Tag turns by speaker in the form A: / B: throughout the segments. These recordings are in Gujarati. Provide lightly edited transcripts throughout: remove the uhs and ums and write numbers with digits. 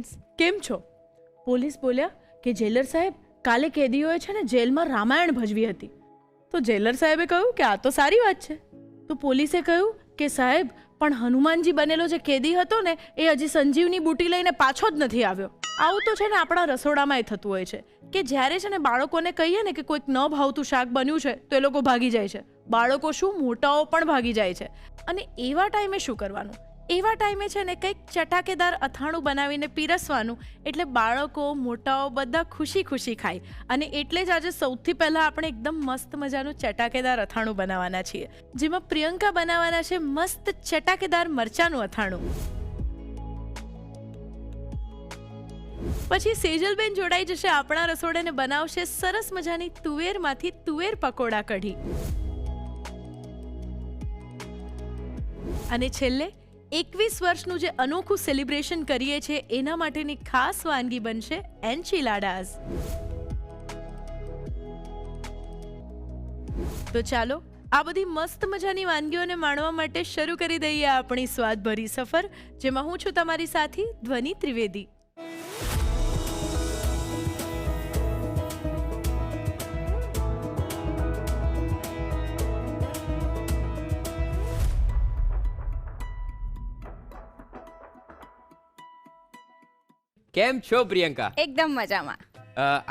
A: ફ્રેન્ડ્સ, કેમ છો? પોલીસ બોલ્યા કે જેલર સાહેબ, કાલે કેદીઓએ છે ને જેલમાં રામાયણ ભજવી હતી. તો જેલર સાહેબે કહ્યું કે આ તો સારી વાત છે. તો પોલીસે કહ્યું કે સાહેબ, પણ હનુમાનજી બનેલો જે કેદી હતો ને એ હજી સંજીવની બુટી લઈને પાછો જ નથી આવ્યો. આવું તો છે ને આપણા રસોડામાં થતું હોય છે કે જ્યારે છે ને બાળકોને કહીએ ને કે કોઈક ન ભાવતું શાક બન્યું છે તો એ લોકો ભાગી જાય છે. બાળકો શું, મોટાઓ પણ ભાગી જાય છે. અને એવા ટાઈમે શું કરવાનું? એવા ટાઈમે છે ને કંઈક ચટાકેદાર અથાણું બનાવીને પીરસવાનું, એટલે બાળકો મોટાઓ બધા ખુશી ખુશી ખાય. અને એટલે જ આજે સૌથી પહેલાં આપણે એકદમ મસ્ત મજાનું ચટાકેદાર અથાણું બનાવવાના છીએ, જેમાં પ્રિયંકા બનાવવાના છે મસ્ત ચટાકેદાર મરચાંનું અથાણું. પછી સેજલબેન જોડાઈ જશે આપણા રસોડાને બનાવશે સરસ મજાની તુવેરમાંથી તુવેર પકોડા કઢી. અને છેલ્લે 21 વર્ષનું જે અનોખું સેલિબ્રેશન કરીએ છીએ એના માટેની ખાસ વાનગી બનશે એન્ચિલાડાઝ. તો ચાલો આ બધી મસ્ત મજાની વાનગીઓને માણવા માટે શરૂ કરી દઈએ આપણી સ્વાદભરી સફર, જેમાં હું છું તમારી સાથી ધ્વનિ ત્રિવેદી.
B: કેમ છો પ્રિયંકા?
C: એકદમ મજામાં.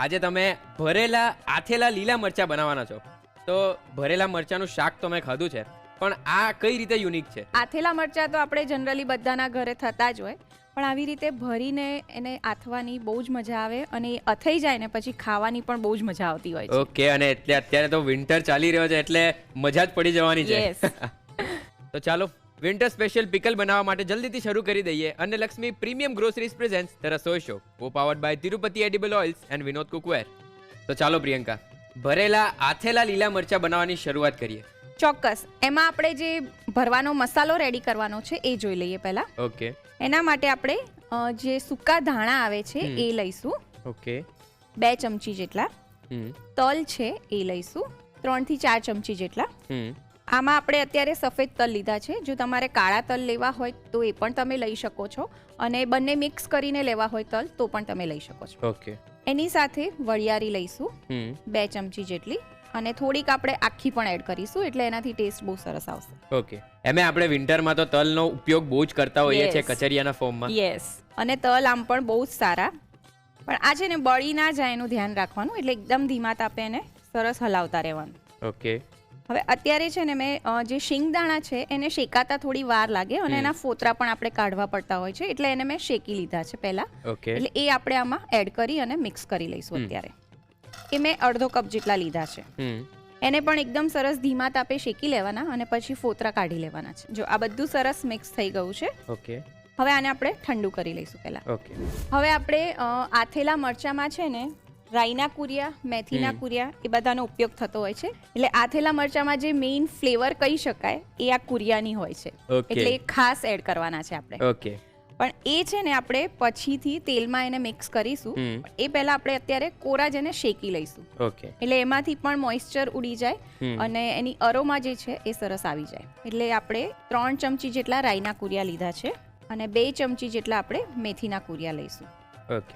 B: આજે તમે ભરેલા આથેલા લીલા મરચા બનાવવાના છો. તો ભરેલા મરચાનું શાક તો મેં ખાધું છે, પણ આ કઈ રીતે યુનિક છે?
C: આથેલા મરચા તો આપણે જનરલી બધાના ઘરે થતા જ હોય, પણ આવી રીતે ભરીને એને આથવાની બહુ જ મજા આવે અને એ અથઈ જાય ને પછી ખાવાની પણ બહુ જ મજા આવતી હોય છે.
B: ઓકે, અને એટલે અત્યારે તો વિન્ટર ચાલી રહ્યો છે એટલે મજા જ પડી જવાની છે. તો ચાલો વિન્ટર સ્પેશિયલ પિકલ બનાવવા માટે જલ્દીથી શરૂ કરી દઈએ. અને Lakshmi premium groceries presents the Rasoi show, powered by Tirupati edible oils and Vinod cookware. તો ચાલો પ્રિયંકા, ભરેલા આથેલા લીલા મરચા બનાવવાની શરૂઆત કરીએ.
C: ચોક્કસ. એમાં આપણે જે ભરવાનો મસાલો રેડી કરવાનો છે એ જોઈ લઈએ પહેલા.
B: ઓકે.
C: એના માટે આપણે જે સૂકા ધાણા આવે છે એ લઈશું.
B: ઓકે.
C: 2 ચમચી જેટલા. તલ છે એ લઈશું 3 થી 4 ચમચી જેટલા. આમાં આપણે અત્યારે સફેદ તલ લીધા છે. જો તમારે કાળા તલ લેવા હોય તો એ પણ તમે લઈ શકો છો, અને બંને મિક્સ કરીને લેવા હોય તલ તો પણ તમે લઈ શકો છો.
B: ઓકે.
C: એની સાથે વરિયાળી લઈશું 2 ચમચી જેટલી, અને થોડીક આપણે આખી પણ એડ કરીશું, એટલે એનાથી ટેસ્ટ બહુ સરસ આવશે.
B: ઓકે. એમે આપણે વિન્ટરમાં તો તલનો ઉપયોગ બહુ જ કરતા હોઈએ છીએ કચરિયાના ફોર્મમાં.
C: યસ. અને તલ આમ પણ બહુ જ સારા, પણ આ છે ને બળી ના જાય એનું ધ્યાન રાખવાનું, એટલે એકદમ ધીમા તાપે એને સરસ હલાવતા રહેવાનું.
B: ઓકે.
C: હવે અત્યારે છે ને મેં જે શિંગદાણા છે એને શેકાતા થોડી વાર લાગે, અને એના ફોતરા પણ આપણે કાઢવા પડતા હોય છે, એટલે એને મેં શેકી લીધા છે પહેલા. એટલે એ આપણે આમાં એડ કરી અને મિક્સ કરી લઈશું. અત્યારે એ મેં અડધો કપ જેટલા લીધા છે. એને પણ એકદમ સરસ ધીમા તાપે શેકી લેવાના, અને પછી ફોતરા કાઢી લેવાના છે. જો આ બધું સરસ મિક્સ થઈ ગયું છે.
B: ઓકે.
C: હવે આને આપણે ઠંડુ કરી લઈશું પહેલા.
B: ઓકે.
C: હવે આપણે આથેલા મરચામાં છે ને રાઈના કુરિયા, મેથીના કુરિયા એ બધાનો ઉપયોગ થતો હોય છે. એટલે આથેલા મરચામાં જે મેઇન ફ્લેવર કહી શકાય એ આ કુરિયાની હોય છે, એટલે એ ખાસ એડ કરવાના છે આપણે.
B: ઓકે. પણ
C: એ છે ને આપણે પછીથી તેલમાં એને મિક્સ કરીશું. એ પહેલા આપણે અત્યારે કોરા જ એને શેકી લઈશું.
B: ઓકે.
C: એટલે એમાંથી પણ મોઇસ્ચર ઉડી જાય અને એની અરોમા જે છે એ સરસ આવી જાય. એટલે આપણે 3 ચમચી જેટલા રાઈના કુરિયા લીધા છે, અને 2 ચમચી જેટલા આપણે મેથીના કુરિયા લઈશું.
B: ઓકે.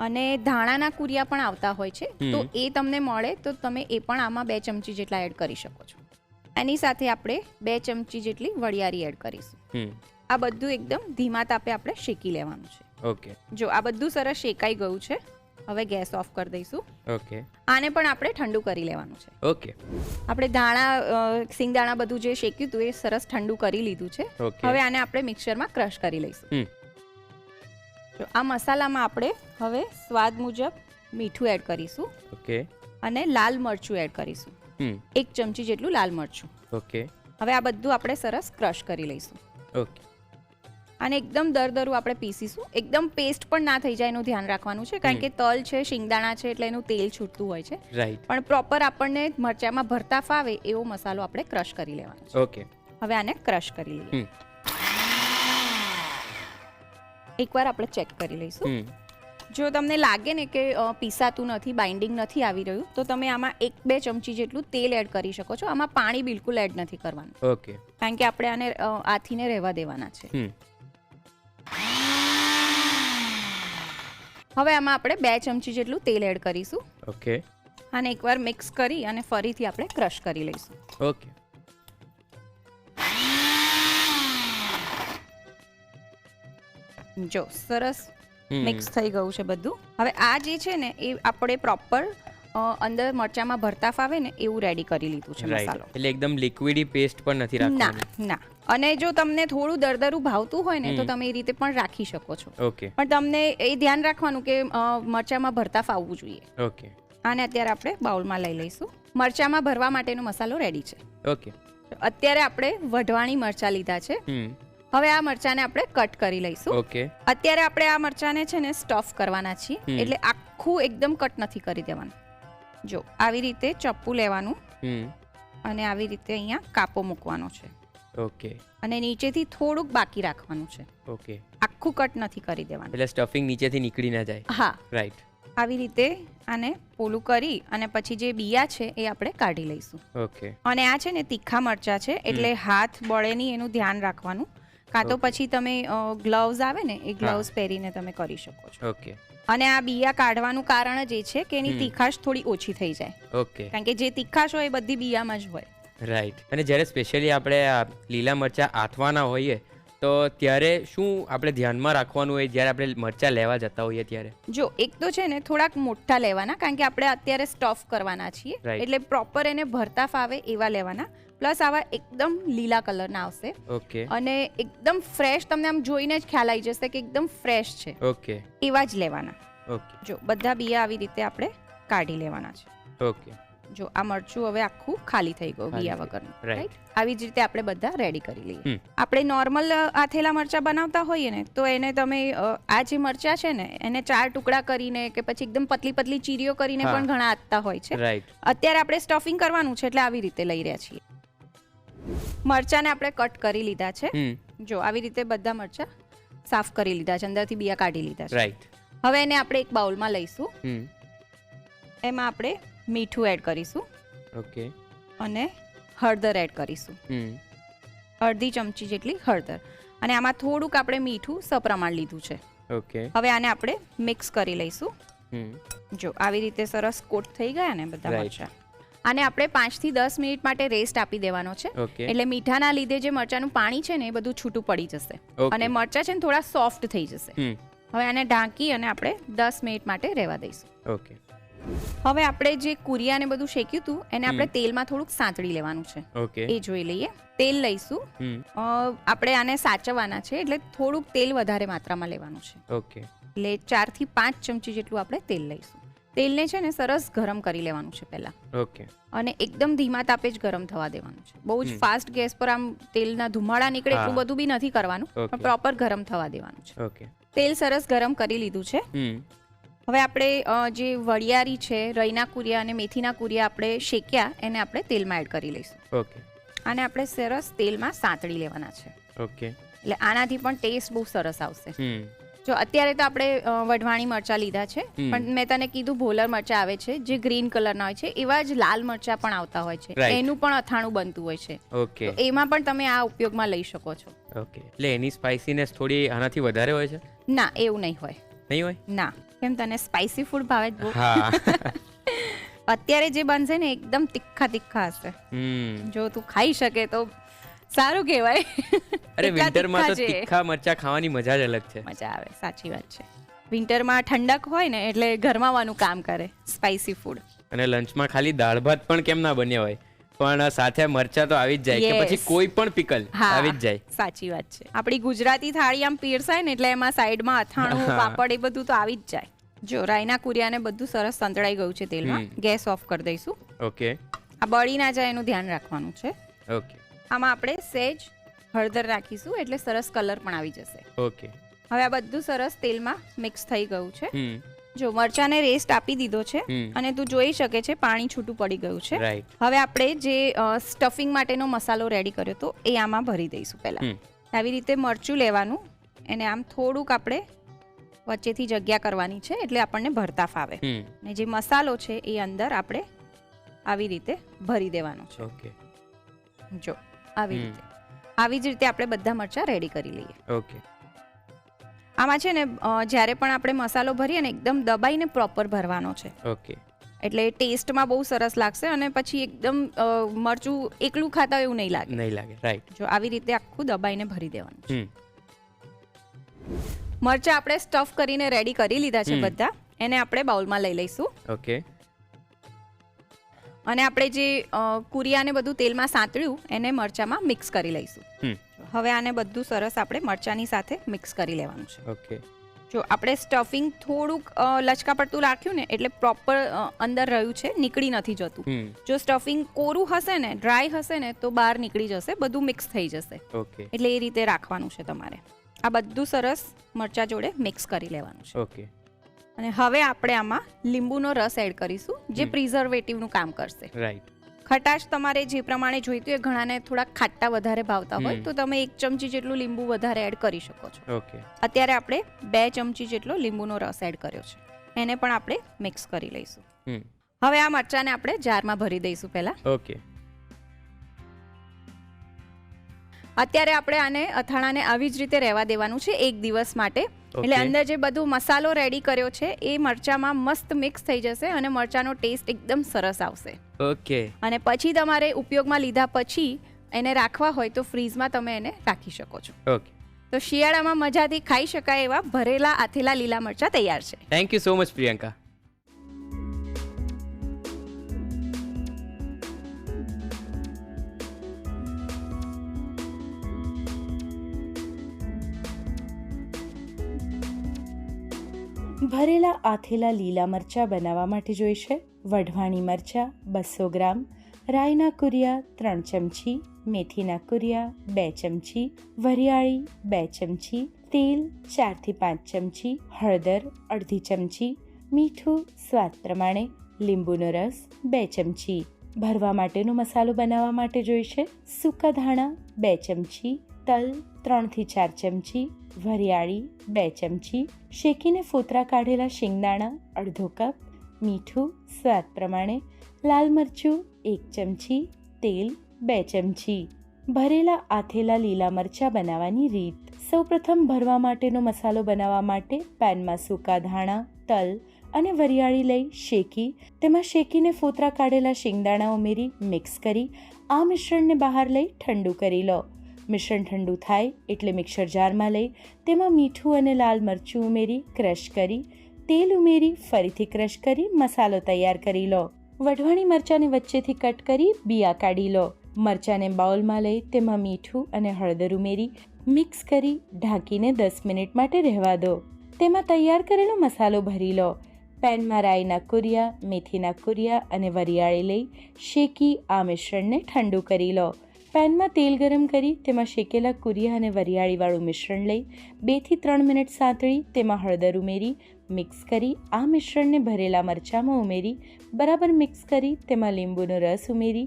C: અને ધાણાના કુરિયા પણ આવતા હોય છે, તો એ તમને મળે તો તમે એ પણ આમાં 2 ચમચી જેટલા એડ કરી શકો છો. એની સાથે આપણે 2 ચમચી જેટલી વરિયાળી એડ કરીશું. આ બધું એકદમ ધીમા તાપે આપણે શેકી લેવાનું છે.
B: ઓકે.
C: જો આ બધું સરસ શેકાઈ ગયું છે, હવે ગેસ ઓફ કરી દઈશું.
B: ઓકે.
C: આને પણ આપણે ઠંડુ કરી લેવાનું છે.
B: ઓકે.
C: આપણે સિંગદાણા બધું જે શેક્યું હતું એ સરસ ઠંડુ કરી લીધું છે. હવે આને આપણે મિક્સરમાં ક્રશ કરી લઈશું. આ મસાલામાં આપણે હવે સ્વાદ મુજબ મીઠું એડ કરીશું.
B: ઓકે. અને
C: લાલ મરચું એડ કરીશું 1 ચમચી જેટલું લાલ મરચું.
B: ઓકે.
C: હવે આ બધું આપણે સરસ ક્રશ કરી લઈશું.
B: ઓકે.
C: અને એકદમ દરદરું આપણે પીસીશું. એકદમ પેસ્ટ પણ ના થઈ જાય એનું ધ્યાન રાખવાનું છે, કારણ કે તલ છે, શિંગદાણા છે, એટલે એનું તેલ છૂટતું હોય છે.
B: રાઈટ. પણ
C: પ્રોપર આપણને મરચામાં ભરતા ફાવે એવો મસાલો આપણે ક્રશ કરી લેવાનો છે.
B: ઓકે.
C: હવે આને ક્રશ કરી લઈએ. એકવાર આપણે ચેક કરી લઈશું. જો તમને લાગે ને કે પીસાતું નથી, બાઇન્ડિંગ નથી આવી રહ્યું, તો તમે આમાં 1-2 ચમચી જેટલું તેલ એડ કરી શકો છો. આમાં પાણી બિલકુલ એડ નથી કરવાનું.
B: ઓકે.
C: કારણ કે આપણે આને આથીને રહેવા દેવાના છે. હવે આમાં આપણે 2 ચમચી જેટલું તેલ એડ કરીશું.
B: ઓકે.
C: અને એકવાર મિક્સ કરી અને ફરીથી આપણે ક્રશ કરી લઈશું.
B: ઓકે.
C: જો સરસ મિક્સ થઈ ગયું છે બધું. હવે આ જે છે ને એ આપણે પ્રોપર અંદર મરચામાં ભરતા ફાવે ને એવું રેડી કરી લીધું છે મસાલો.
B: એટલે એકદમ લિક્વિડી પેસ્ટ પણ નથી રાખવાની.
C: ના. અને જો તમને થોડું દરદરું ભાવતું હોય ને તો તમે એ રીતે પણ રાખી શકો છો.
B: ઓકે.
C: પણ તમને એ ધ્યાન રાખવાનું કે મરચામાં ભરતા ફાવવું જોઈએ.
B: ઓકે.
C: આને અત્યારે આપણે બાઉલમાં લઈ લઈશું. મરચામાં ભરવા માટેનો મસાલો રેડી છે.
B: ઓકે.
C: અત્યારે આપણે વઢવાણી મરચા લીધા છે. હવે આ મરચાને આપણે કટ કરી લઈશું.
B: ઓકે.
C: અત્યારે આપણે આ મરચાને છે ને સ્ટફ કરવાના છીએ, એટલે આખું એકદમ કટ નથી કરી દેવાનું. જો આવી રીતે ચપ્પુ લેવાનું અને આવી રીતે અહીંયા કાપો મૂકવાનો છે.
B: ઓકે.
C: અને નીચેથી થોડુંક બાકી રાખવાનું છે.
B: ઓકે.
C: આખું કટ નથી કરી દેવાનું,
B: એટલે સ્ટફિંગ નીચેથી નીકળી ના જાય.
C: હા,
B: રાઈટ.
C: આવી રીતે આને પોલું કરી અને પછી જે બિયા છે એ આપણે કાઢી લઈશું.
B: ઓકે.
C: અને આ છે ને તીખા મરચા છે, એટલે હાથ બળે નહીં એનું ધ્યાન રાખવાનું. કાં તો પછી તમે ગ્લવ્સ આવે ને એ ગ્લવ્સ પહેરીને તમે કરી શકો છો.
B: ઓકે.
C: અને આ બિયા કાઢવાનું કારણ જ એ છે કે એની તીખાશ થોડી ઓછી થઈ જાય.
B: ઓકે.
C: કારણ કે જે તીખાશ હોય એ બધી બિયામાં જ હોય.
B: રાઈટ. અને જ્યારે સ્પેશિયલી આપણે આ લીલા મરચા આથવાના હોઈએ તો ત્યારે શું આપણે ધ્યાનમાં રાખવાનું હોય જ્યારે આપણે મરચા લેવા જતા હોઈએ ત્યારે?
C: જો એક તો છે ને થોડાક મોટા લેવાના, કારણ કે આપણે અત્યારે સ્ટફ કરવાના છીએ, એટલે પ્રોપર એને ભરતા ફાવે એવા લેવાના. પ્લસ આવા એકદમ લીલા કલરના આવશે.
B: ઓકે.
C: અને એકદમ ફ્રેશ, તમને આમ જોઈને જ ખ્યાલ આવી જશે કે એકદમ ફ્રેશ છે.
B: ઓકે.
C: એવા જ લેવાના.
B: ઓકે.
C: જો બધા બિયા આવી રીતે આપણે કાઢી લેવાના છે.
B: ઓકે.
C: જો આ મરચું હવે આખું ખાલી થઈ ગયું બિયા વગરનું. રાઈટ. આવી જ રીતે આપણે બધા રેડી કરી લઈએ. આપણે નોર્મલ આથેલા મરચા બનાવતા હોઈએ ને તો એને તમે આ જે મરચા છે ને એને 4 ટુકડા કરીને કે પછી એકદમ પતલી પતલી ચીરીઓ કરીને પણ ઘણા આથતા હોય છે.
B: રાઈટ.
C: અત્યારે આપણે સ્ટફિંગ કરવાનું છે એટલે આવી રીતે લઈ રહ્યા છીએ. મરચાને આપણે કટ કરી લીધા છે. જો આવી રીતે બધા મરચા સાફ કરી લીધા છે, અંદરથી બિયા કાઢી લીધા છે.
B: રાઈટ.
C: હવે એને આપણે એક બાઉલમાં લઈશું. એમાં આપણે મીઠું એડ કરીશું.
B: ઓકે.
C: અને હળદર એડ કરીશું. અડધી ચમચી જેટલી હળદર. અને આમાં થોડુંક આપણે મીઠું સપ્રમાણ લીધું છે.
B: ઓકે.
C: હવે આને આપણે મિક્સ કરી લઈશું. જો આવી રીતે સરસ કોટ થઈ ગયા ને બધા મરચા. આને આપણે 5 થી 10 મિનિટ માટે રેસ્ટ આપી દેવાનો છે. એટલે મીઠાના લીધે જે મરચાનું પાણી છે ને એ બધું છૂટું પડી જશે અને મરચા છે ને થોડા સોફ્ટ થઈ જશે. હવે આને ઢાંકી અને આપણે 10 મિનિટ માટે રહેવા દઈશું.
B: ઓકે.
C: હવે આપણે જે કુરિયાને બધું શેક્યું હતું એને આપણે તેલમાં થોડુંક સાંતળી લેવાનું છે.
B: ઓકે.
C: એ જોઈ લઈએ. તેલ લઈશું. આપણે આને સાચવવાના છે એટલે થોડુંક તેલ વધારે માત્રામાં લેવાનું છે.
B: ઓકે.
C: એટલે 4 થી 5 ચમચી જેટલું આપણે તેલ લઈશું. તેલને છે ને સરસ ગરમ કરી લેવાનું છે પહેલા.
B: ઓકે.
C: અને એકદમ ધીમા તાપે જ ગરમ થવા દેવાનું છે. બહુ જ ફાસ્ટ ગેસ પર આમ તેલના ધુમાડા નીકળે એટલું બધું બી નથી કરવાનું, પણ પ્રોપર ગરમ થવા દેવાનું છે.
B: ઓકે.
C: તેલ સરસ ગરમ કરી લીધું છે. હવે આપણે જે વરિયાળી છે, રઈના કુરિયા અને મેથીના કુરિયા આપણે શેક્યા એને આપણે તેલમાં એડ કરી લઈશું.
B: ઓકે.
C: આને આપણે સરસ તેલમાં સાંતળી લેવાના છે.
B: ઓકે.
C: એટલે આનાથી પણ ટેસ્ટ બહુ સરસ આવશે. જો અત્યારે તો આપણે વઢવાણી મરચા લીધા છે, પણ મેં તને કીધું ભોલર મરચા આવે છે જે ગ્રીન કલરના હોય છે, એવા જ લાલ મરચા પણ આવતા હોય છે. એનું પણ અથાણું બનતું હોય છે.
B: ઓકે.
C: તો એમાં પણ તમે આ ઉપયોગમાં લઈ શકો છો.
B: ઓકે. એટલે એની સ્પાઇસીનેસ થોડી આનાથી વધારે હોય છે?
C: ના, એવું નહીં હોય.
B: નહીં હોય?
C: ના. કેમ, તને સ્પાઇસી ફૂડ ભાવે જ બહુ?
B: હા.
C: અત્યારે જે બનશે ને એકદમ તીખા તીખા હશે. જો તું ખાઈ શકે તો સારું કહેવાય.
B: અરે વિન્ટરમાં તો તીખા મરચા ખાવાની મજા જ અલગ છે.
C: મજા આવે, સાચી વાત છે. વિન્ટરમાં ઠંડક હોય ને એટલે ગરમાવાનું કામ કરે સ્પાઇસી ફૂડ.
B: અને લંચમાં ખાલી દાળ ભાત પણ કેમ ના બન્યા હોય, પણ સાથે મરચા તો આવી જ જાય, કે પછી કોઈ પણ પિકલ આવી જ જાય.
C: સાચી વાત છે. આપણી ગુજરાતી થાળી આમ પીરસાય ને એટલે એમાં સાઈડમાં અથાણું, પાપડ એ બધું તો આવી જ જાય. જો રાઈના કુરિયાને બધું સરસ સંતળાઈ ગયું છે તેલમાં. ગેસ ઓફ કરી દઈશું.
B: ઓકે.
C: આ બળી ના જાય એનું ધ્યાન રાખવાનું છે.
B: ઓકે.
C: આમાં આપણે સહેજ હળદર રાખીશું એટલે સરસ કલર પણ આવી જશે.
B: ઓકે.
C: હવે આ બધું સરસ તેલમાં મિક્સ થઈ ગયું છે. જો મરચાને રેસ્ટ આપી દીધો છે અને તું જોઈ શકે છે પાણી છૂટું પડી ગયું છે. હવે આપણે જે સ્ટફિંગ માટેનો મસાલો રેડી કર્યો તો એ આમાં ભરી દઈશું પહેલા. આવી રીતે મરચું લેવાનું, એને આમ થોડુંક આપણે વચ્ચેથી જગ્યા કરવાની છે એટલે આપણને ભરતા ફાવે. અને જે મસાલો છે એ અંદર આપણે આવી રીતે ભરી દેવાનો છે.
B: ઓકે.
C: જો આવી રીતે જ રીતે આપણે બધા મરચા રેડી કરી લઈએ.
B: ઓકે.
C: આમાં છે ને જ્યારે પણ આપણે મસાલો ભરીએ ને એકદમ દબાઈને પ્રોપર ભરવાનો છે,
B: ઓકે,
C: એટલે ટેસ્ટમાં બહુ સરસ લાગશે અને પછી એકદમ મરચું એકલું ખાતા હોય એવું નહીં લાગે.
B: નહીં લાગે, રાઈટ.
C: જો આવી રીતે આખું દબાઈને ભરી દેવાનું છે.
B: હમ,
C: મરચાં આપણે સ્ટફ કરીને રેડી કરી લીધા છે બધા, એને આપણે બાઉલમાં લઈ લઈશું.
B: ઓકે,
C: અને આપણે જે કુરિયાને બધું તેલમાં સાંતળ્યું એને મરચાંમાં મિક્સ કરી લઈશું. હવે આને બધું સરસ આપણે મરચાંની સાથે મિક્સ કરી લેવાનું છે.
B: ઓકે,
C: જો આપણે સ્ટફિંગ થોડુંક લચકા પડતું રાખ્યું ને એટલે પ્રોપર અંદર રહ્યું છે, નીકળી નથી જતું. જો સ્ટફિંગ કોરું હશે ને, ડ્રાય હશે ને તો બહાર નીકળી જશે, બધું મિક્સ થઈ જશે.
B: ઓકે,
C: એટલે એ રીતે રાખવાનું છે તમારે. આ બધું સરસ મરચાં જોડે મિક્સ કરી લેવાનું છે.
B: ઓકે,
C: અને હવે આપણે આમાં લીંબુનો રસ એડ કરીશું, જે પ્રિઝર્વેટિવનું કામ કરશે.
B: રાઈટ.
C: ખટાશ તમારે જે પ્રમાણે જોઈતું હોય, ઘણાને થોડા ખાટા વધારે ભાવતા હોય તો તમે 1 ચમચી જેટલું લીંબુ વધારે એડ કરી શકો છો.
B: ઓકે,
C: અત્યારે આપણે 2 ચમચી જેટલો લીંબુનો રસ એડ કર્યો છે, એને પણ આપણે મિક્સ કરી લઈશું. હવે આ મરચાંને આપણે જારમાં ભરી દઈશું પહેલા.
B: ઓકે,
C: અત્યારે આપણે આને અથાણાને આવી જ રીતે રહેવા દેવાનું છે 1 દિવસ માટે. એટલે અંદર જે બધું મસાલો રેડી કર્યો છે એ મરચાંમાં મસ્ત મિક્સ થઈ જશે અને મરચાંનો ટેસ્ટ એકદમ સરસ આવશે.
B: ઓકે,
C: અને પછી તમારે ઉપયોગમાં લીધા પછી એને રાખવા હોય તો ફ્રીઝમાં તમે એને રાખી શકો છો.
B: ઓકે.
C: તો શિયાળામાં મજાથી ખાઈ શકાય એવા ભરેલા આથેલા લીલા મરચાં તૈયાર છે.
B: Thank you so much Priyanka.
A: ભરેલા આથેલા લીલા મરચાં બનાવવા માટે જોઈશે વઢવાણી મરચાં 200 ગ્રામ, રાઈના કુરિયા 3 ચમચી, મેથીના કુરિયા 2 ચમચી, વરિયાળી 2 ચમચી, તેલ 4 થી 5 ચમચી, હળદર અડધી ચમચી, મીઠું સ્વાદ પ્રમાણે, લીંબુનો રસ 2 ચમચી. ભરવા માટેનો મસાલો બનાવવા માટે જોઈશે સૂકા ધાણા 2 ચમચી, તલ 3 થી 4 ચમચી, વરિયાળી 2 ચમચી, શેકીને ફોતરા કાઢેલા શિંગદાણા અડધો કપ, મીઠું સ્વાદ પ્રમાણે, લાલ મરચું 1 ચમચી, તેલ 2 ચમચી. ભરેલા આથેલા લીલા મરચાં બનાવવાની રીત. સૌપ્રથમ ભરવા માટેનો મસાલો બનાવવા માટે પેનમાં સૂકા ધાણા, તલ અને વરિયાળી લઈ શેકી તેમાં શેકીને ફોતરા કાઢેલા શિંગદાણા ઉમેરી મિક્સ કરી આ મિશ્રણને બહાર લઈ ઠંડુ કરી લો. મિશ્રણ ઠંડુ થાય એટલે મિક્સર જારમાં લઈ તેમાં મીઠું અને લાલ મરચું ઉમેરી ક્રશ કરી, તેલ ઉમેરી ફરીથી ક્રશ કરી મસાલો તૈયાર કરી લો. વઢવાણી મરચાંને વચ્ચેથી કટ કરી બિયા કાઢી લો. મરચાંને બાઉલમાં લઈ તેમાં મીઠું અને હળદર ઉમેરી મિક્સ કરી ઢાંકીને 10 મિનિટ માટે રહેવા દો. તેમાં તૈયાર કરેલો મસાલો ભરી લો. પેનમાં રાઈના કુરિયા, મેથીના કુરિયા અને વરિયાળી લઈ શેકી આ મિશ્રણને ઠંડુ કરી લો. પેનમાં તેલ ગરમ કરી તેમાં શેકેલા કુરિયા અને વરિયાળીવાળું મિશ્રણ લઈ 2 થી 3 મિનિટ સાંતળી તેમાં હળદર ઉમેરી મિક્સ કરી આ મિશ્રણને ભરેલા મરચાંમાં ઉમેરી બરાબર મિક્સ કરી તેમાં લીંબુનો રસ ઉમેરી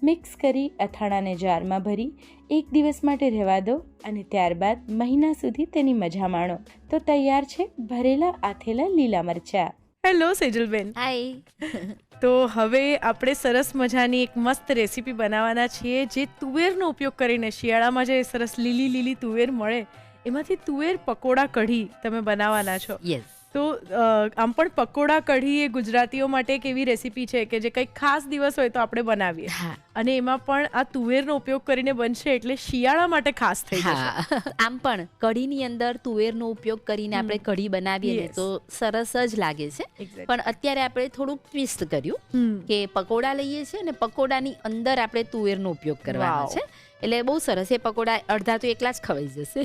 A: મિક્સ કરી અથાણાને જારમાં ભરી 1 દિવસ માટે રહેવા દો અને ત્યારબાદ મહિના સુધી તેની મજા માણો. તો તૈયાર છે ભરેલા આથેલા લીલા મરચાં. હેલો સેજલબેન.
C: હાય.
A: તો હવે આપણે સરસ મજાની એક મસ્ત રેસીપી બનાવવાના છીએ જે તુવેરનો ઉપયોગ કરીને શિયાળામાં જે સરસ લીલી લીલી તુવેર મળે એમાંથી તુવેર પકોડા કઢી તમે બનાવવાના છો.
D: યસ.
A: તો આમ પણ પકોડા કઢી એ ગુજરાતીઓ માટે એક એવી રેસીપી છે કે જે કંઈક ખાસ દિવસ હોય તો આપણે બનાવીએ અને એમાં પણ આ તુવેરનો ઉપયોગ કરીને બનશે એટલે શિયાળા માટે ખાસ થઈ જશે.
D: આમ પણ કઢીની અંદર તુવેરનો ઉપયોગ કરીને આપણે કઢી બનાવીએ ને તો સરસ જ લાગે છે. પણ અત્યારે આપણે થોડુંક ટ્વિસ્ટ કર્યું કે પકોડા લઈએ છીએ અને પકોડાની અંદર આપણે તુવેરનો ઉપયોગ કરવાનો છે એટલે બહુ સરસ. એ પકોડા અડધા તો એકલા જ ખવાઈ જશે.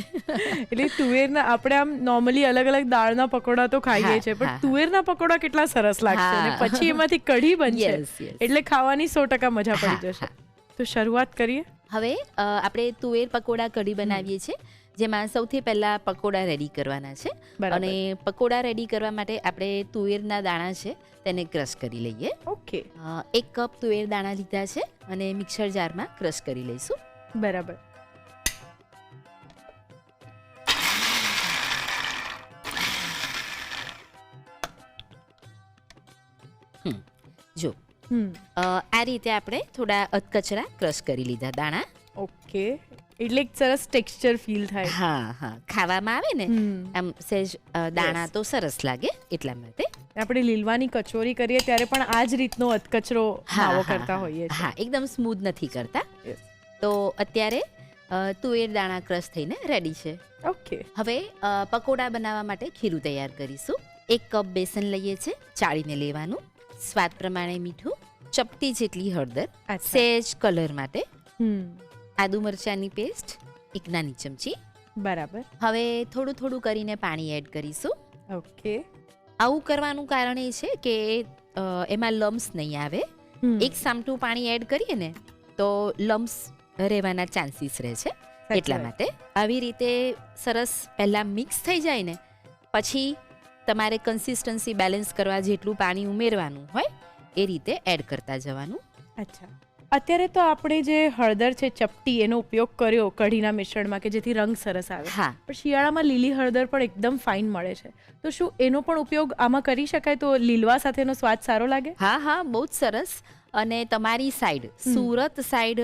A: એટલે તુવેરના આપણે આમ નોર્મલી અલગ અલગ દાળના પકોડા તો ખાઈએ છીએ પણ તુવેરના પકોડા કેટલા સરસ લાગશે અને પછી એમાંથી કઢી બનશે એટલે ખાવાની 100% મજા પડી જશે. તો શરૂઆત કરીએ.
D: હવે આપણે તુવેર પકોડા કઢી બનાવીએ છીએ જેમાં સૌથી પહેલા પકોડા રેડી કરવાના છે અને પકોડા રેડી કરવા માટે આપણે તુવેરના દાણા છે તેને ક્રશ કરી લઈએ.
A: ઓકે.
D: 1 કપ તુવેર દાણા લીધા છે અને મિક્સર જારમાં ક્રશ કરી લઈશું.
A: બરાબર.
D: જો આ રીતે આપણે થોડા અધકચરા ક્રશ કરી લીધા દાણા.
A: ઓકે. એટલે એક સરસ ટેક્સચર ફીલ થાય.
D: હા હા, ખાવામાં આવે ને આમ સહેજ દાણા તો સરસ લાગે એટલા માટે.
A: આપણે લીલવાની કચોરી કરીએ ત્યારે પણ આ જ રીતનો અધકચરો માવો કરતા હોઈએ છીએ.
D: હા, એકદમ સ્મૂધ નથી કરતા.
A: Yes.
D: તો અત્યારે તુવેર દાણા ક્રશ થઈને રેડી છે.
A: ઓકે.
D: હવે પકોડા બનાવવા માટે ખીરું તૈયાર કરીશું. 1 કપ બેસન લઈએ છે, ચાળીને લેવાનું. સ્વાદ પ્રમાણે મીઠું, ચપટી જેટલી હળદર,
A: અચ્છા.
D: સહેજ કલર માટે,
A: હમ.
D: આદુ મરચાંની પેસ્ટ 1 નાની ચમચી.
A: બરાબર.
D: હવે થોડું થોડું કરીને પાણી એડ કરીશું.
A: ઓકે.
D: આવું કરવાનું કારણ એ છે કે એમાં લમ્સ નહીં આવે. એક સામટું પાણી એડ કરીએ ને તો લમ્સ રહેવાના ચાન્સીસ રહે છે, એટલા
A: વાત.
D: માટે આવી રીતે સરસ પહેલાં મિક્સ થઈ જાય ને પછી તમારે કન્સિસ્ટન્સી બેલેન્સ કરવા જેટલું પાણી ઉમેરવાનું હોય એ રીતે એડ કરતા જવાનું.
A: અચ્છા. અત્યારે તો આપણે જે હળદર છે ચપટી એનો ઉપયોગ કર્યો કઢીના મિશ્રણમાં કે જેથી રંગ સરસ આવે.
D: હા,
A: પણ શિયાળામાં લીલી હળદર પણ એકદમ ફાઇન મળે છે, તો શું એનો પણ ઉપયોગ આમાં કરી શકાય તો લીલવા સાથેનો સ્વાદ સારો લાગે?
D: હા હા, બહુ જ સરસ. અને તમારી સાઈડ સુરત સાઈડ